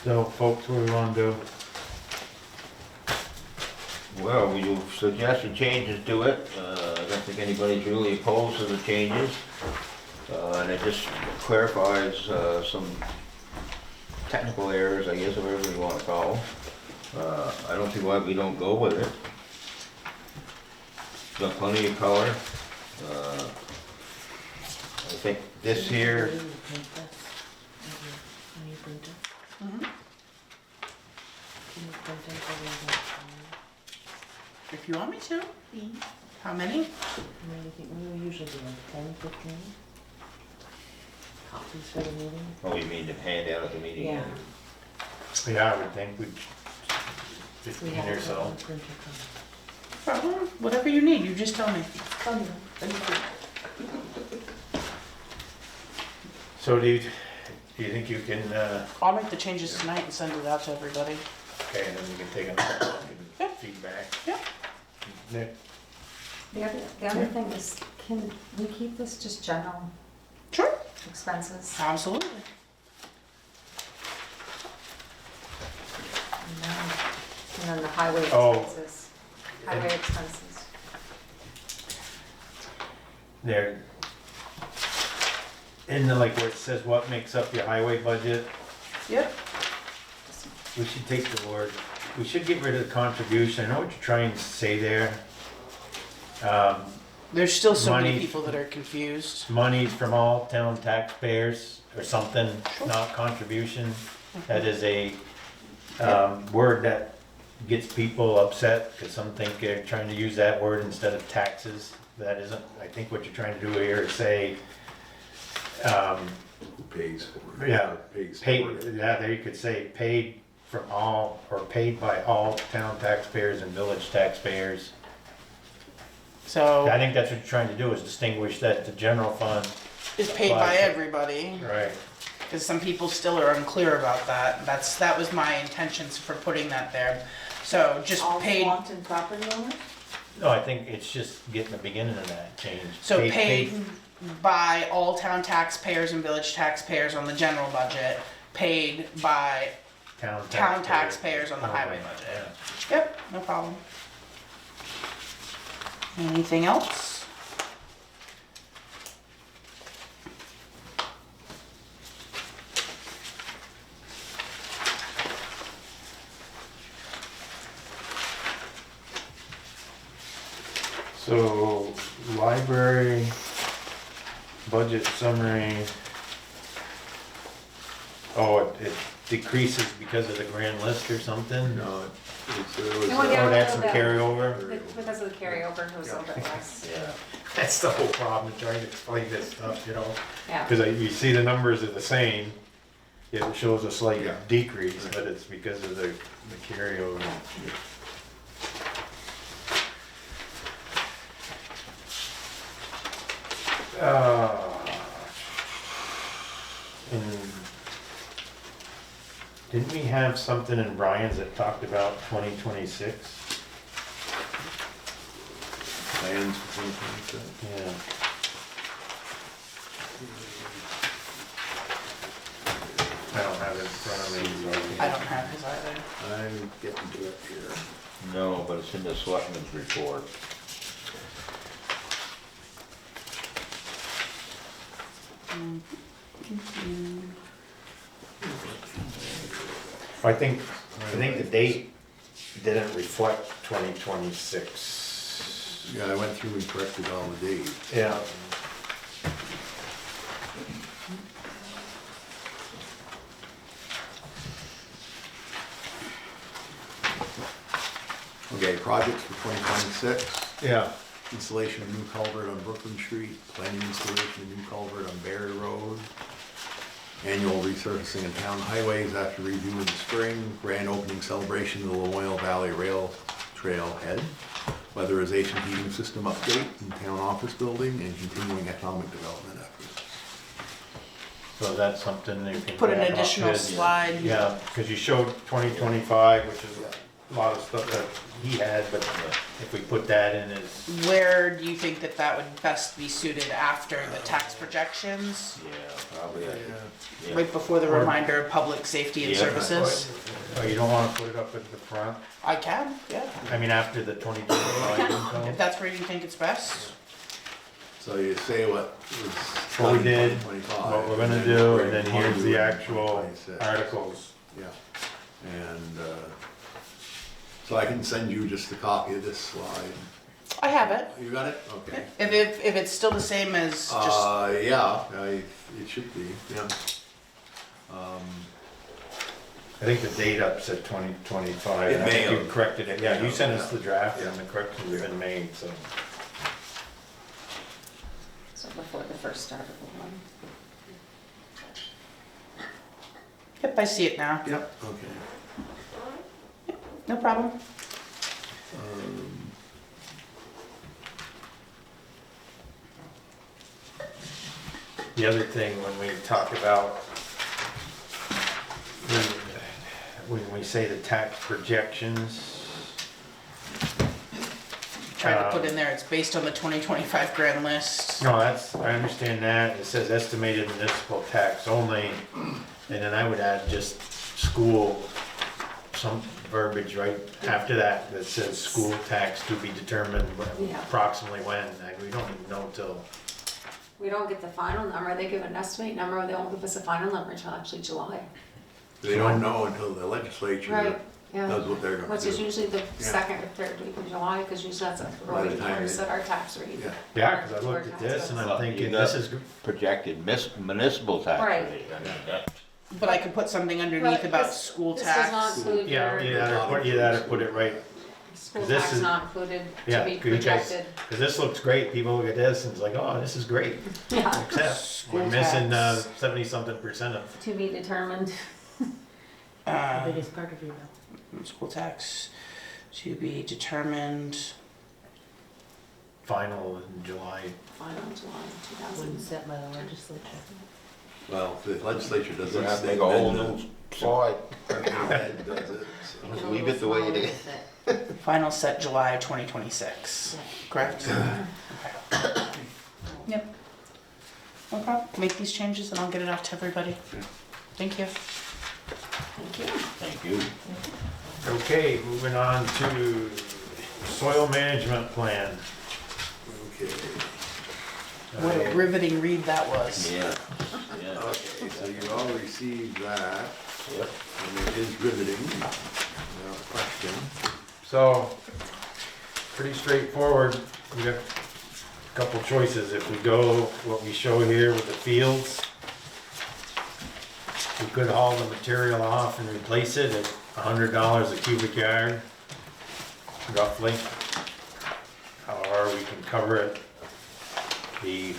So folks, what do we want to do? Well, we suggested changes to it. I don't think anybody's really opposed to the changes. And it just clarifies some technical errors, I guess, whatever you want to call. I don't see why we don't go with it. Got plenty of color. I think this here, If you want me to. How many? We usually do like 10, 15 copies for the meeting. oh, you mean the handout at the meeting? Yeah. Yeah, I would think we'd We 15 have or a so. printer Problem, whatever you need, you just tell me. coming. So do you think you can, I'll make the changes tonight and send it out to everybody. okay, and then you can take a look Yeah. and feedback. Yeah. Nick? The other thing is, can we keep this just general Sure. expenses? Absolutely. And then the highway Oh. expenses. Highway expenses. There, in the, like where it says what makes up your highway budget, Yep. we should take the word, we should get rid of the contribution. I know what you're trying to say there. There's still so many Money. people that are confused. Money from all town taxpayers or something, not contribution. That is a word that gets people upset because some think they're trying to use that word instead of taxes. That isn't, I think what you're trying to do here is say, Who pays for it? Yeah. Pays for paid, it. yeah, there you could say paid from all, or paid by all town taxpayers and village taxpayers. I So think that's what you're trying to do, is distinguish that the general fund, it's paid by everybody, right? because some people still are unclear about that. That was my intentions for putting that there. So just All paid, Swanton property owners? No, I think it's just getting the beginning of that change. so paid by all town taxpayers and village taxpayers on the general budget, paid by town taxpayers on the highway budget. Yeah. Yep, no problem. Anything else? So, library, budget summary. Oh, it decreases because of the grand list or something? No, it was, It went Oh, down. that's some carryover? Because of the carryover, it was a little bit less. Yeah, that's the whole problem, trying to explain this stuff, you know? Yeah. Because you see the numbers are the same, it shows a slight decrease, but it's because of the carryover. And didn't we have something in Brian's that talked about 2026? Plans for 2026. Yeah. I don't have it in front of me. I don't have his either. I'm getting to it here. No, but it's in the selectmen's report. I think the date didn't reflect 2026. Yeah, I went through and corrected all the dates. Yeah. Okay, projects for 2026. Yeah. Installation of new culvert on Brooklyn Street, planning installation of new culvert on Barry Road, annual resurfacing of town highways after review in the spring, grand opening celebration of the Loyal Valley Rail Trail Head, weatherization heating system update in town office building, and continuing economic development efforts. So that's something you can. Put an wrap up additional with. slide. Yeah, because you showed 2025, which is a lot of stuff that he had, but if we put that in as, Where do you think that that would best be suited after the tax projections? Yeah, probably. Yeah. Right before the reminder of public safety and Yeah. services? oh, you don't want to put it up at the front? I can, yeah. I mean, after the 2025 If income? that's where you think it's best. So you say what was What we done in did, 2025, what we're gonna and do, then and then what here's we're the doing in actual 2026. articles. Yeah, and, so I can send you just a copy of this slide. I have it. You got it? Okay. If it's still the same as just, It should be, yeah. I think the date up said 2025. It I may think you have. corrected it, yeah, you sent us Yeah. the draft Yeah. and the corrections have been made, so. So before the first article one. yep, I see it now. Yep, okay. No problem. The other thing, when we talk about, when we say the tax projections, Tried to put in there, it's based on the 2025 grand list. no, that's, I understand that, it says estimated municipal tax only, and then I would add just school, some verbiage right after that, that says school tax to be determined Yeah. approximately when, we don't even know till, We don't get the final number, they give an estimate number, they won't give us a final number until actually July. They don't know until the legislature Right, yeah. does what they're gonna Which is do. usually the Yeah. second or third week of July, because usually that's a By the early time time to they- set our tax rate. Yeah, yeah, cause I looked at this and I'm thinking, this is, Projected municipal tax Right. rate. I mean, that- But I could put something underneath But about this- school This does not tax. include yeah, your, you gotta put it right. school this tax is- not included Yeah, to be because, projected. cause this looks great, people look at this and it's like, oh, this is great, Yeah, except School we're missing, tax. 70-something% of, to be determined. Uh, The biggest part of your bill. school tax to be determined. final in July. Final July Wouldn't 2000. set by the legislature. well, if the legislature You're doesn't gonna have to state make a whole then new slide. the Fed does it, so. Just leave it the way it is. Final set July 2026. Correct? Yep. No problem. Make these changes and I'll get it out to everybody. Thank you. Thank you. Thank you. Okay, moving on to soil management plan. Okay, What a riveting read that was. Yeah. Yeah. okay, so you all received that, Yep. and it is riveting, without question. So, pretty straightforward, we got a couple choices, if we go what we show here with the fields, we could haul the material off and replace it at $100 a cubic yard, roughly. Or we can cover it, the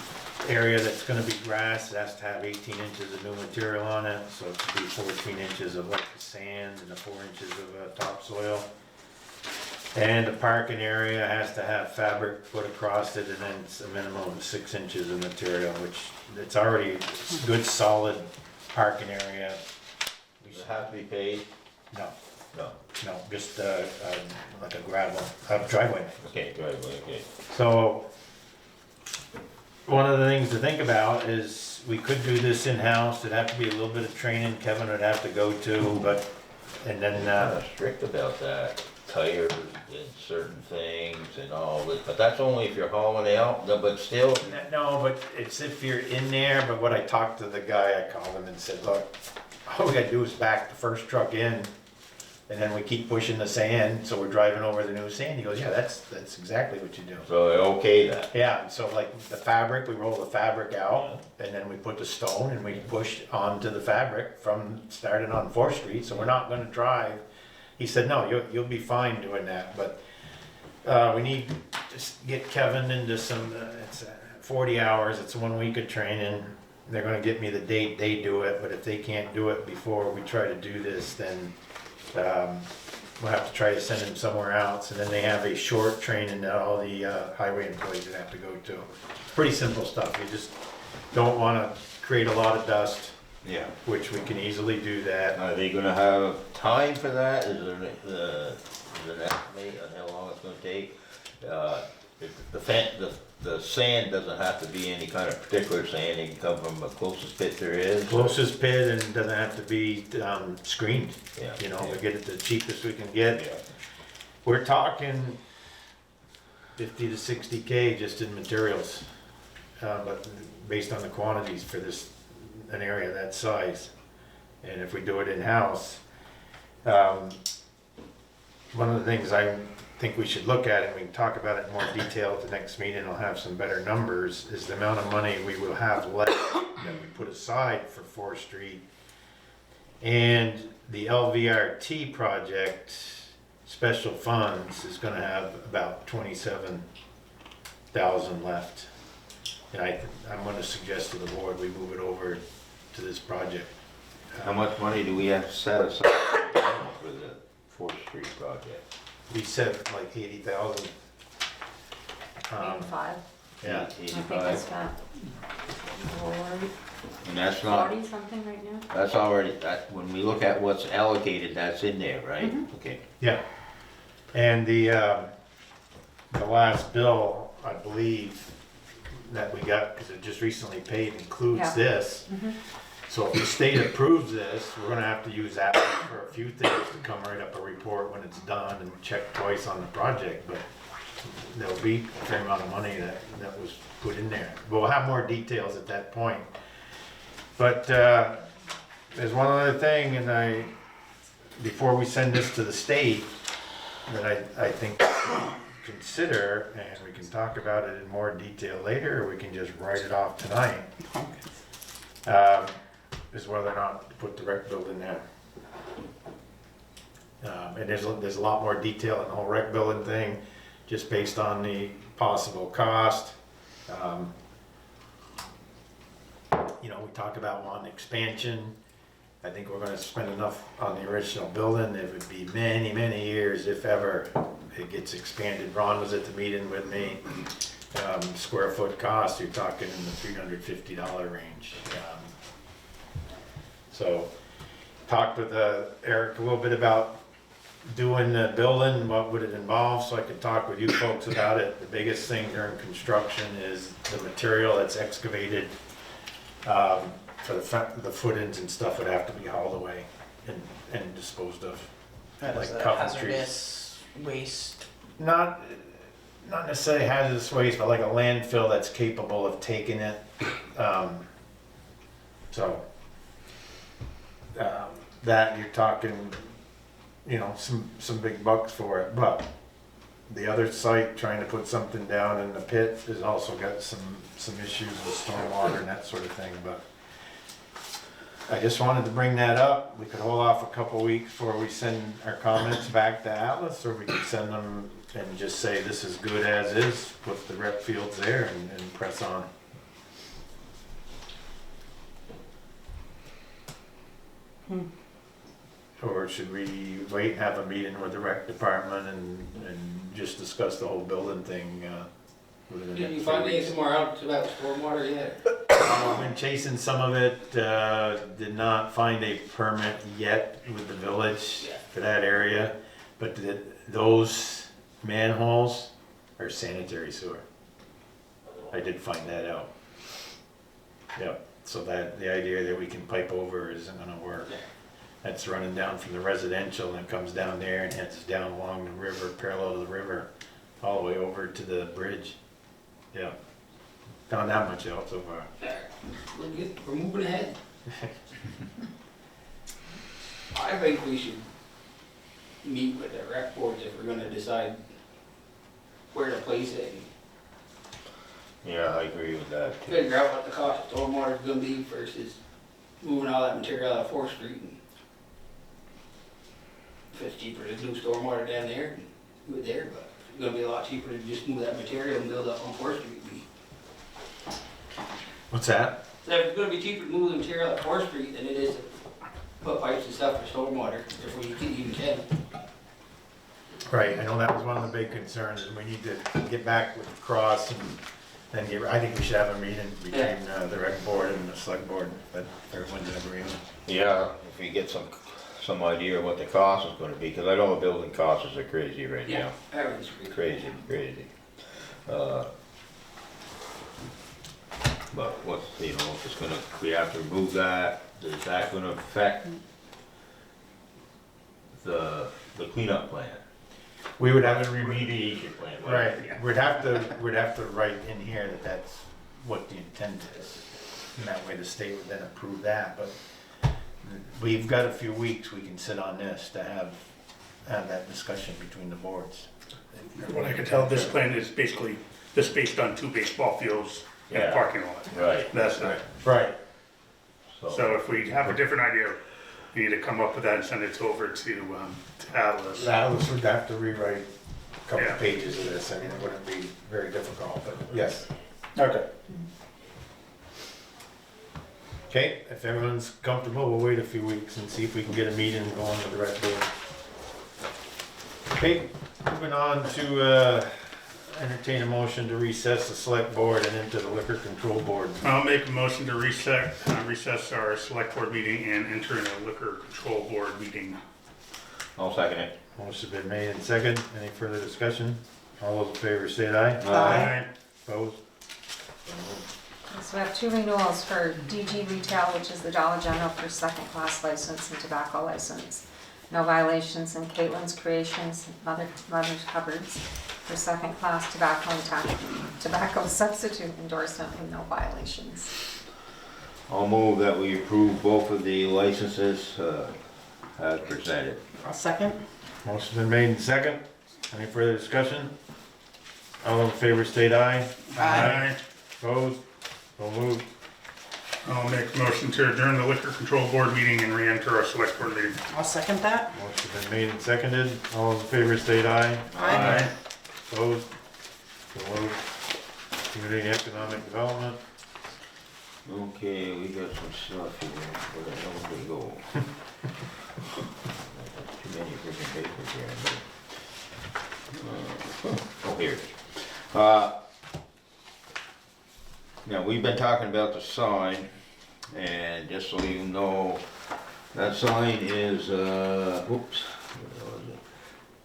area that's gonna be grass has to have 18 inches of new material on it, so it could be 14 inches of like sand and 4 inches of topsoil. And the parking area has to have fabric put across it, and then it's a minimum of 6 inches of material, which it's already a good solid parking area. Does it have to be paved? No, No. no, just like a gravel, driveway. Okay, driveway, okay. So, one of the things to think about is we could do this in-house, it'd have to be a little bit of training Kevin would have to go to, but, and then, Kinda strict about that, tires and certain things and all this, but that's only if you're hauling out, no, but still, no, but it's if you're in there, but what I talked to the guy, I called him and said, look, all we gotta do is back the first truck in, and then we keep pushing the sand, so we're driving over the new sand. He goes, yeah, that's exactly what you do. so okay that. Yeah, and so like the fabric, we roll the fabric out, and then we put the stone and we push onto the fabric from starting on 4th Street, so we're not gonna drive. He said, no, you'll be fine doing that, but, we need to get Kevin into some, it's 40 hours, it's 1 week of training. They're gonna get me the date they do it, but if they can't do it before we try to do this, then, we'll have to try to send him somewhere else, and then they have a short training that all the highway employees would have to go to. Pretty simple stuff, you just don't wanna create a lot of dust, Yeah. which we can easily do that. Are they gonna have time for that? Is there an estimate on how long it's gonna take? The sand doesn't have to be any kind of particular sand, it can come from the closest pit there is. Closest pit, and it doesn't have to be screened, Yeah. you know, we get it the cheapest we can get. Yeah. We're talking 50 to 60K just in materials, but based on the quantities for this, an area that size. And if we do it in-house, one of the things I think we should look at, and we can talk about it in more detail at the next meeting, I'll have some better numbers, is the amount of money we will have left that we put aside for 4th Street. And the LVRT project, special funds, is gonna have about 27,000 left. And I'm gonna suggest to the board, we move it over to this project. How much money do we have to set aside for the 4th Street project? We said like 80,000. 85. Yeah, I think it's 85? got And that's not, 40 something right now. that's already, that, when we look at what's allocated, that's in there, right? Okay. yeah. And the last bill, I believe, that we got, because it just recently paid, includes Yeah. this. So if the state approves this, we're gonna have to use that for a few things to come right up a report when it's done and check twice on the project, but there'll be a fair amount of money that was put in there. We'll have more details at that point. But, there's one other thing, and before we send this to the state, that I think we should consider, and we can talk about it in more detail later, or we can just write it off tonight. Is whether or not to put the rec building there. And there's a lot more detail in the whole rec building thing, just based on the possible cost. You know, we talked about wanting expansion. I think we're gonna spend enough on the original building. It would be many, many years, if ever, it gets expanded. Ron was at the meeting with me. Square foot cost, you're talking in the $350 range. So, talked with Eric a little bit about doing the building, what would it involve, so I could talk with you folks about it. The biggest thing during construction is the material that's excavated. For the footings and stuff would have to be hauled away and disposed of. That Like is a cutting trees. hazardous waste. Not necessarily hazardous waste, but like a landfill that's capable of taking it. That you're talking, you know, some big bucks for it, but the other site, trying to put something down in the pit, has also got some issues with stormwater and that sort of thing, but I just wanted to bring that up. We could hold off a couple weeks before we send our comments back to Atlas, or we could send them and just say this is good as is, put the rep fields there and press on. or should we wait and have a meeting with the rec department and just discuss the whole building thing, within the Did you next find few any weeks? more out about stormwater yet? I've been chasing some of it, did not find a permit yet with the village for that area, but those manholes are sanitary sewer. I did find that out. Yep, so that, the idea that we can pipe over isn't gonna work. That's running down from the residential and comes down there and heads down along the river, parallel to the river, all the way over to the bridge. Yeah, found that much out so far. We're good, we're moving ahead. I think we should meet with the rec boards if we're gonna decide where to place it and Yeah, I agree with that too. figure out what the cost of stormwater is gonna be versus moving all that material out of Fourth Street. And if it's cheaper to do stormwater down there, do it there, but it's gonna be a lot cheaper to just move that material and build up on Fourth Street. What's that? So if it's gonna be cheaper to move the material at Fourth Street than it is to put pipes and stuff for stormwater, if we even can. Right, I know that was one of the big concerns, and we need to get back with the cross and then get, I think we should have a meeting between the rec board and the select board, but everyone's in agreement. Yeah, if we get some idea of what the cost is gonna be, cause I know the building costs are crazy right now. Everything's free. Crazy. But what's, you know, if it's gonna, we have to remove that, is that gonna affect the cleanup plan? We would have The remediation plan? right, we'd have to write in here that that's what the intent is. And that way the state would then approve that, but we've got a few weeks we can sit on this to have that discussion between the boards. What I could tell, this plan is basically, this based on 2 baseball fields and a Yeah. parking lot. Right. That's it. Right. So if we have a different idea, we need to come up with that and send it over to Atlas. Alice would have to rewrite a couple Yeah. pages of this, I mean, it wouldn't be very difficult, but yes. Okay. Okay, if everyone's comfortable, we'll wait a few weeks and see if we can get a meeting going with the rest board. Okay, moving on to, entertain a motion to recess the select board and into the liquor control board. I'll make a motion to recess our select board meeting and enter in a liquor control board meeting. I'll second it. Motion's been made and second, any further discussion? All those in favor say aye. Aye. Opposed? So we have 2 renewals for DG Retail, which is the Dollar General for second class license and tobacco license. No violations in Caitlin's Creations, Mother's Hubbard's for second class tobacco and tobacco substitute endorsement with no violations. I'll move that we approve both of the licenses, as presented. I'll second. Motion's been made and second, any further discussion? All in favor state aye. Aye. Opposed? So moved. I'll make a motion to adjourn the liquor control board meeting and re-enter our select board meeting. I'll second that. Motion's been made and seconded, all in favor state aye. Aye. Opposed? So moved. Community Economic Development, Okay, we got some stuff here, where the hell did they go? Too many freaking papers here. Oh, here it is. Now, we've been talking about the sign, and just so you know, that sign is, whoops, what was it?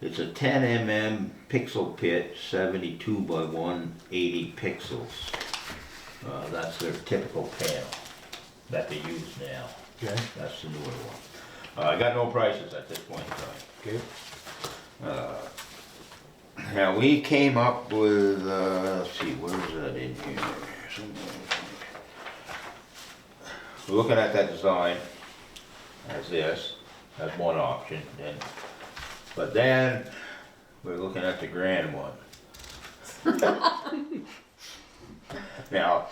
It's a 10 mm pixel pitch, 72 by 180 pixels. That's their typical panel that they use now. okay, That's the newer one. I got no prices at this point in time. okay. Now, we came up with, let's see, where is that in here? We're looking at that design as this, as one option, then, but then we're looking at the grand one. Now,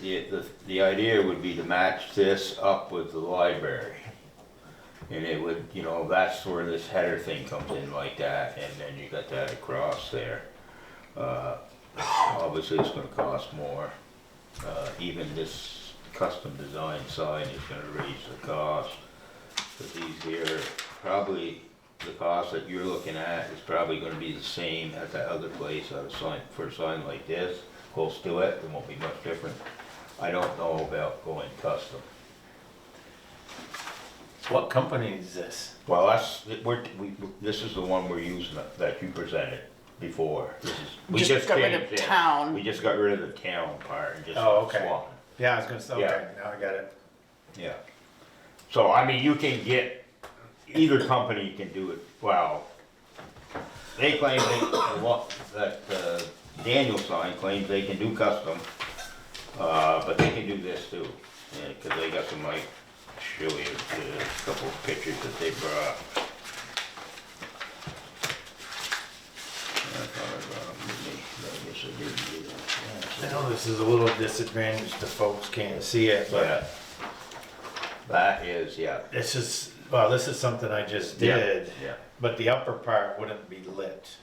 the idea would be to match this up with the library. And it would, you know, that's where this header thing comes in like that, and then you got that across there. Obviously it's gonna cost more. Even this custom design sign is gonna raise the cost. But these here, probably, the cost that you're looking at is probably gonna be the same as that other place, at a sign, for a sign like this, close to it, it won't be much different. I don't know about going custom. What company is this? Well, this is the one we're using that you presented before. We Just got rid of changed it. town. We just got rid of the town part and just Oh, okay. swapped. Yeah, I was gonna say, Yeah. okay, now I got it. Yeah. So, I mean, you can get, either company can do it, well, they claim Daniel sign claims they can do custom, but they can do this too. Yeah, cause they got some, like, show you a couple of pictures that they brought. I thought I brought them with me, but I guess I didn't do that. I know this is a little disadvantage to folks can't see it, but Yeah. That is, yeah. this is, well, this is something I just did, Yeah. but the upper part wouldn't be lit,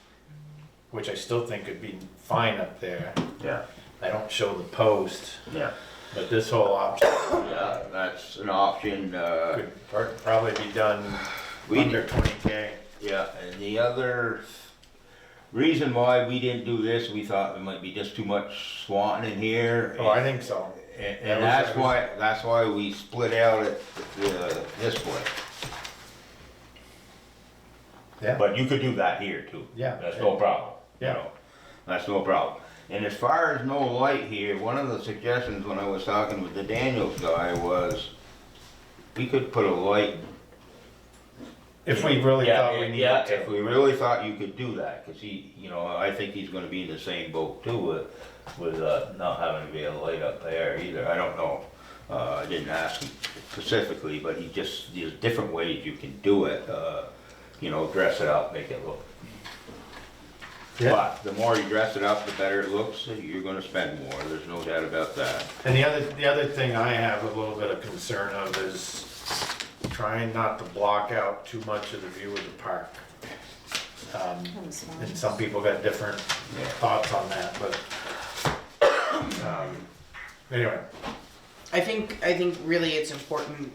which I still think would be fine up there. Yeah. I don't show the post, Yeah. but this whole option Yeah, that's an option, could probably be done We- under 20K. yeah, and the other reason why we didn't do this, we thought it might be just too much Swanton in here. Oh, I think so. And that's why we split out at this way. Yeah, But you could do that here too. Yeah. That's no problem. you Yeah. know. That's no problem. And as far as no light here, one of the suggestions when I was talking with the Daniels guy was, we could put a light. if we really Yeah, thought we needed yeah, to. if we really thought you could do that, cause he, I think he's gonna be in the same boat too with not having to be a light up there either. I don't know. I didn't ask him specifically, but there's different ways you can do it, dress it up, make it look. Yeah. But the more you dress it up, the better it looks, you're gonna spend more, there's no doubt about that. And the other thing I have a little bit of concern of is trying not to block out too much of the view of the park. And some people got different thoughts on that, but, anyway. I think really it's important,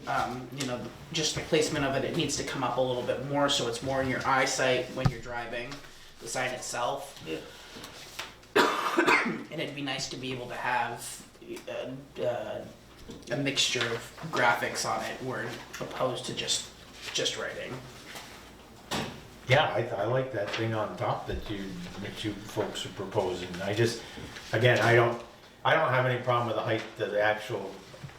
just the placement of it, it needs to come up a little bit more so it's more in your eyesight when you're driving, the sign itself. Yeah. And it'd be nice to be able to have a mixture of graphics on it where opposed to just writing. Yeah, I like that thing on top that you folks are proposing. Again, I don't have any problem with the height that the actual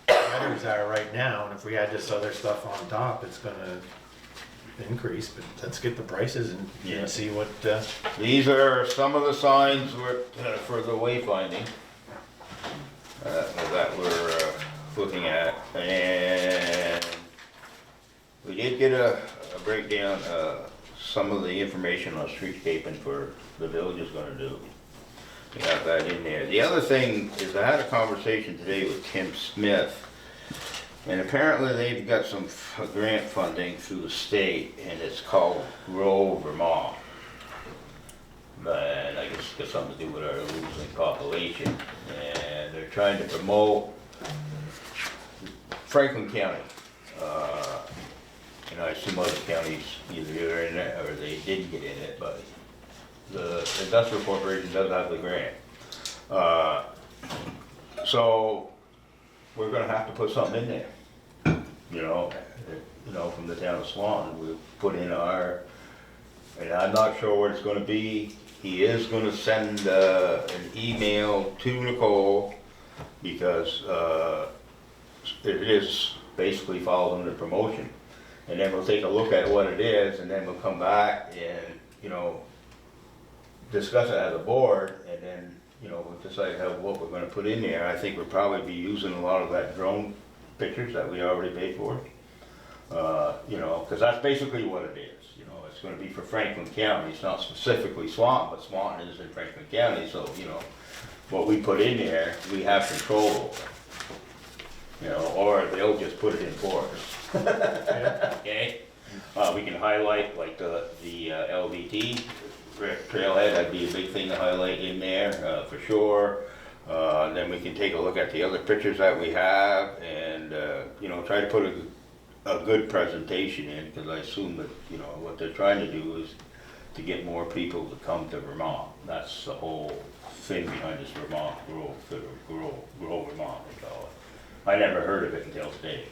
letters are right now, and if we had this other stuff on top, it's gonna increase, but let's get the prices and see what, These are some of the signs for the wayfinding that we're looking at, and we did get a breakdown some of the information on streetscaping for the village is gonna do. We got that in there. The other thing is I had a conversation today with Tim Smith, and apparently they've got some grant funding through the state, and it's called Grow Vermont. And I guess it's got something to do with our losing population, and they're trying to promote Franklin County. I assume other counties either are in it or they didn't get in it, but the industrial corporation does have the grant. So we're gonna have to put something in there, from the town of Swanton. We'll put in and I'm not sure what it's gonna be. He is gonna send an email to Nicole because it is basically falls under promotion. And then we'll take a look at what it is, and then we'll come back and, discuss it as a board, and then, we'll decide what we're gonna put in there. I think we'll probably be using a lot of that drone pictures that we already paid for. Cause that's basically what it is, it's gonna be for Franklin County. It's not specifically Swanton, but Swanton is in Franklin County, so, what we put in there, we have control over. Or they'll just put it in for us. Okay, we can highlight like the LVT trailhead, that'd be a big thing to highlight in there, for sure. Then we can take a look at the other pictures that we have and, try to put a good presentation in, because I assume that, you know, what they're trying to do is to get more people to come to Vermont. That's the whole thing behind this Vermont Grow Vermont, they call it. I never heard of it until today.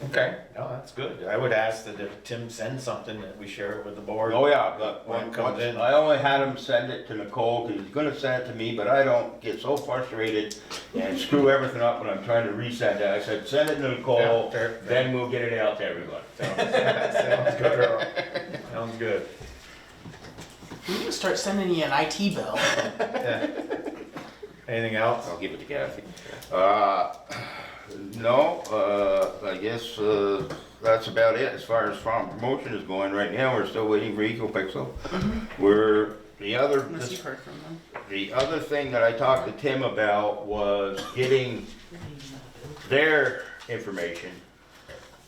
Okay, no, that's good. I would ask that if Tim sends something, that we share it with the board. Oh, yeah, but When it comes in. I only had him send it to Nicole, because he's gonna send it to me, but I don't get so frustrated and screw everything up when I'm trying to resend it. I said, send it to Yeah, Nicole, fair. then we'll get it out to everybody. Sounds good, Earl. Sounds good. We need to start sending you an IT bill. Yeah. Anything else? I'll give it to Kathy. No, I guess, that's about it as far as farm promotion is going right now. We're still waiting for EcoPixel. We're, Unless you've heard from them. the other thing that I talked to Tim about was getting their information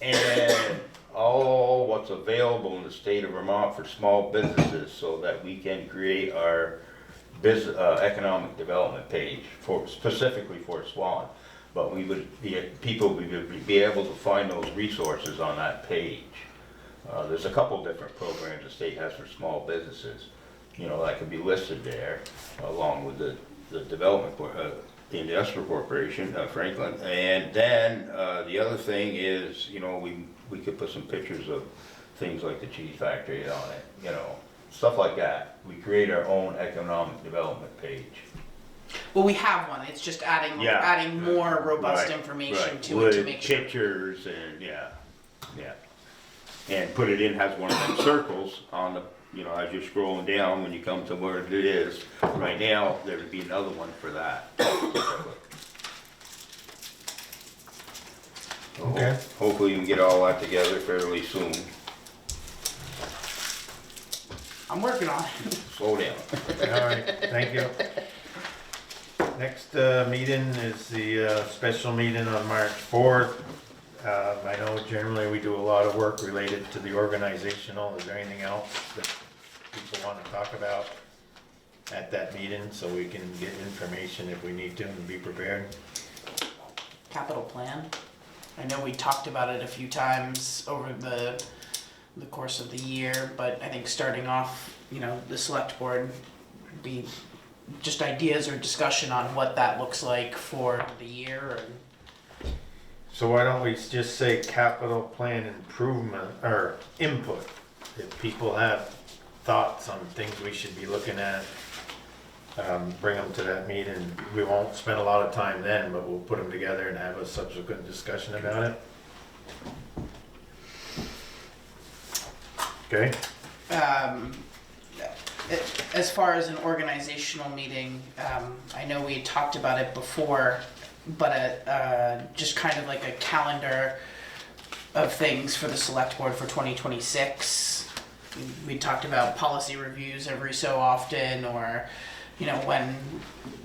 and all what's available in the state of Vermont for small businesses so that we can create our economic development page for, specifically for Swan. But we would be, people would be able to find those resources on that page. There's a couple different programs the state has for small businesses, you know, that could be listed there, along with the development, the industrial corporation, Franklin. And then, the other thing is, you know, we could put some pictures of things like the cheese factory on it, you know, stuff like that. We create our own economic development page. Well, we have one, it's just adding, Yeah. adding more robust Right, information right. to it to With make sure. pictures and, yeah. And put it in, has one of them circles on the, you know, as you're scrolling down, when you come to where it is. Right now, there would be another one for that. Okay. Hopefully you can get all that together fairly soon. I'm working on it. Slow down. All right, thank you. Next meeting is the special meeting on March 4th. I know generally we do a lot of work related to the organizational. Is there anything else that people want to talk about at that meeting so we can get information if we need to and be prepared? Capital plan. I know we talked about it a few times over the course of the year, but I think starting off, you know, the select board be just ideas or discussion on what that looks like for the year. So why don't we just say capital plan improvement or input? If people have thoughts on things we should be looking at, bring them to that meeting. We won't spend a lot of time then, but we'll put them together and have a subsequent discussion about it. Okay? As far as an organizational meeting, I know we had talked about it before, but just kind of like a calendar of things for the select board for 2026. We talked about policy reviews every so often, or, you know, when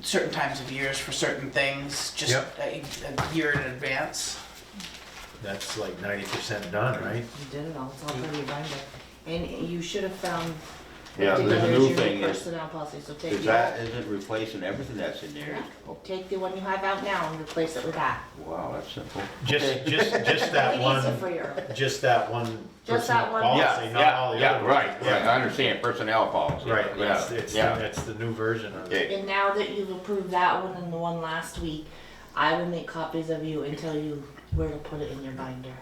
certain times of years for certain things, just Yep. a year in advance. That's like 90% done, right? You did it all, it's all pretty random. And you should have found. Yeah, there's a particular new your thing. Personnel policy, so take Is the, that, isn't replacing everything that's in there? take the one you have out now and replace it with that. Wow, that's simple. Just that He needs it one, for your, just that one Just that personal one? policy, not all the other ones. Right, I understand, personnel policy. Right, Yeah, it's the new version of it. Okay. and now that you've approved that one and the one last week, I will make copies of you and tell you where to put it in your binder.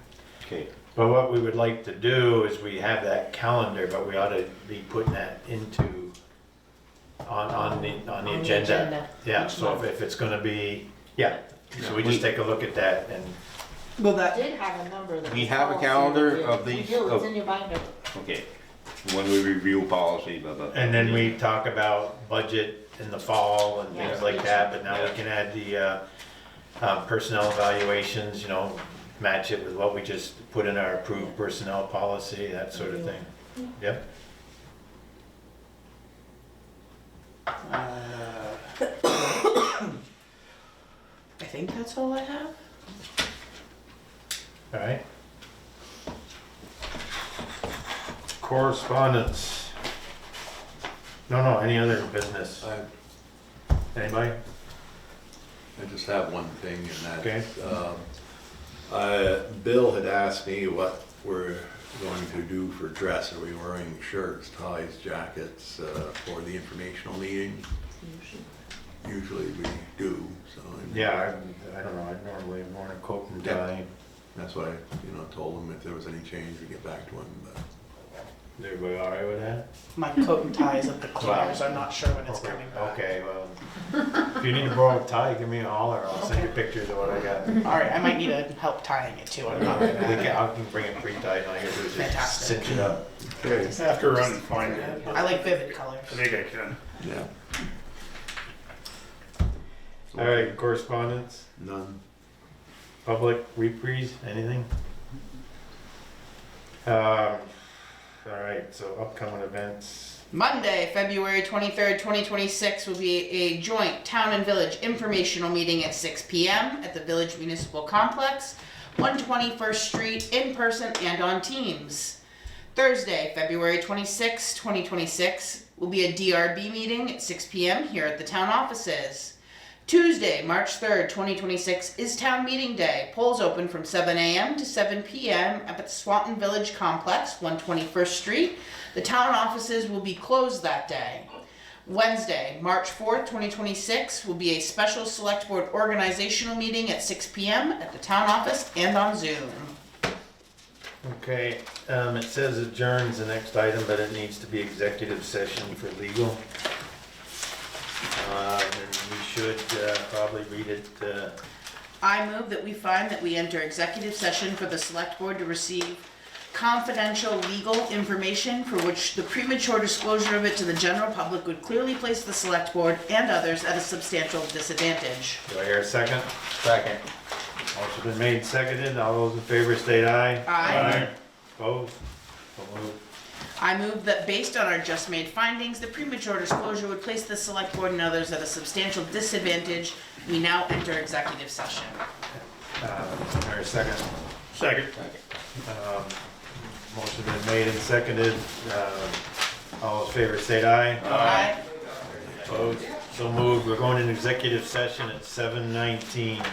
Okay. But what we would like to do is we have that calendar, but we ought to be putting that into, on the agenda. Yeah, each so month. if it's gonna be, yeah, so we just take a look at that and, Well, I that, did have a number that. We was have a policy calendar review. of We these- do, of- it's in your binder. Okay, when we review policy, blah, blah. and then we talk about budget in the fall and things Yeah. like that, but now we can add the personnel evaluations, you know, match it with what we just put in our approved personnel policy, that sort of thing. Yep. I think that's all I have. All right. Correspondence. No, any other business? Anybody? I just have one thing, and Okay. that's, Bill had asked me what we're going to do for dress. Are we wearing shirts, ties, jackets for the informational meeting? Usually we do, so. Yeah, I don't know, I normally have worn a coat and tie. That's why I, told him if there was any change, we'd get back to him, but. Is everybody all right with that? My coat and tie is at the cleaners, I'm not sure when it's coming back. Okay, well, if you need to borrow a tie, give me a holler, I'll send you pictures of what I got. Alright, I might need help tying it too, I'm not I can bring it pre-tied, and all I gotta do is just Fantastic. cinch it up. Okay. Have to run and find it. I like vivid colors. I think I can. Yeah. All right, correspondence, None. public reprise, anything? All right, so upcoming events. Monday, February 23rd, 2026 will be a joint town and village informational meeting at 6 p.m. at the Village Municipal Complex, 120 First Street, in person and on Teams. Thursday, February 26th, 2026 will be a DRB meeting at 6 p.m. here at the town offices. Tuesday, March 3rd, 2026 is town meeting day. Polls open from 7 a.m. to 7 p.m. at the Swanton Village Complex, 121st Street. The town offices will be closed that day. Wednesday, March 4th, 2026 will be a special select board organizational meeting at 6 p.m. at the town office and on Zoom. Okay, it says adjourns the next item, but it needs to be executive session for legal. And we should probably read it. I move that we find that we enter executive session for the select board to receive confidential legal information for which the premature disclosure of it to the general public would clearly place the select board and others at a substantial disadvantage. Do I hear a second? Second. Motion been made, seconded. All those in favor state aye. Aye. Opposed? So moved. I move that based on our just made findings, the premature disclosure would place the select board and others at a substantial disadvantage. We now enter executive session. Or second. Second. Motion been made and seconded. All those in favor state aye. Aye. Opposed? So moved. We're going in executive session at 7:19.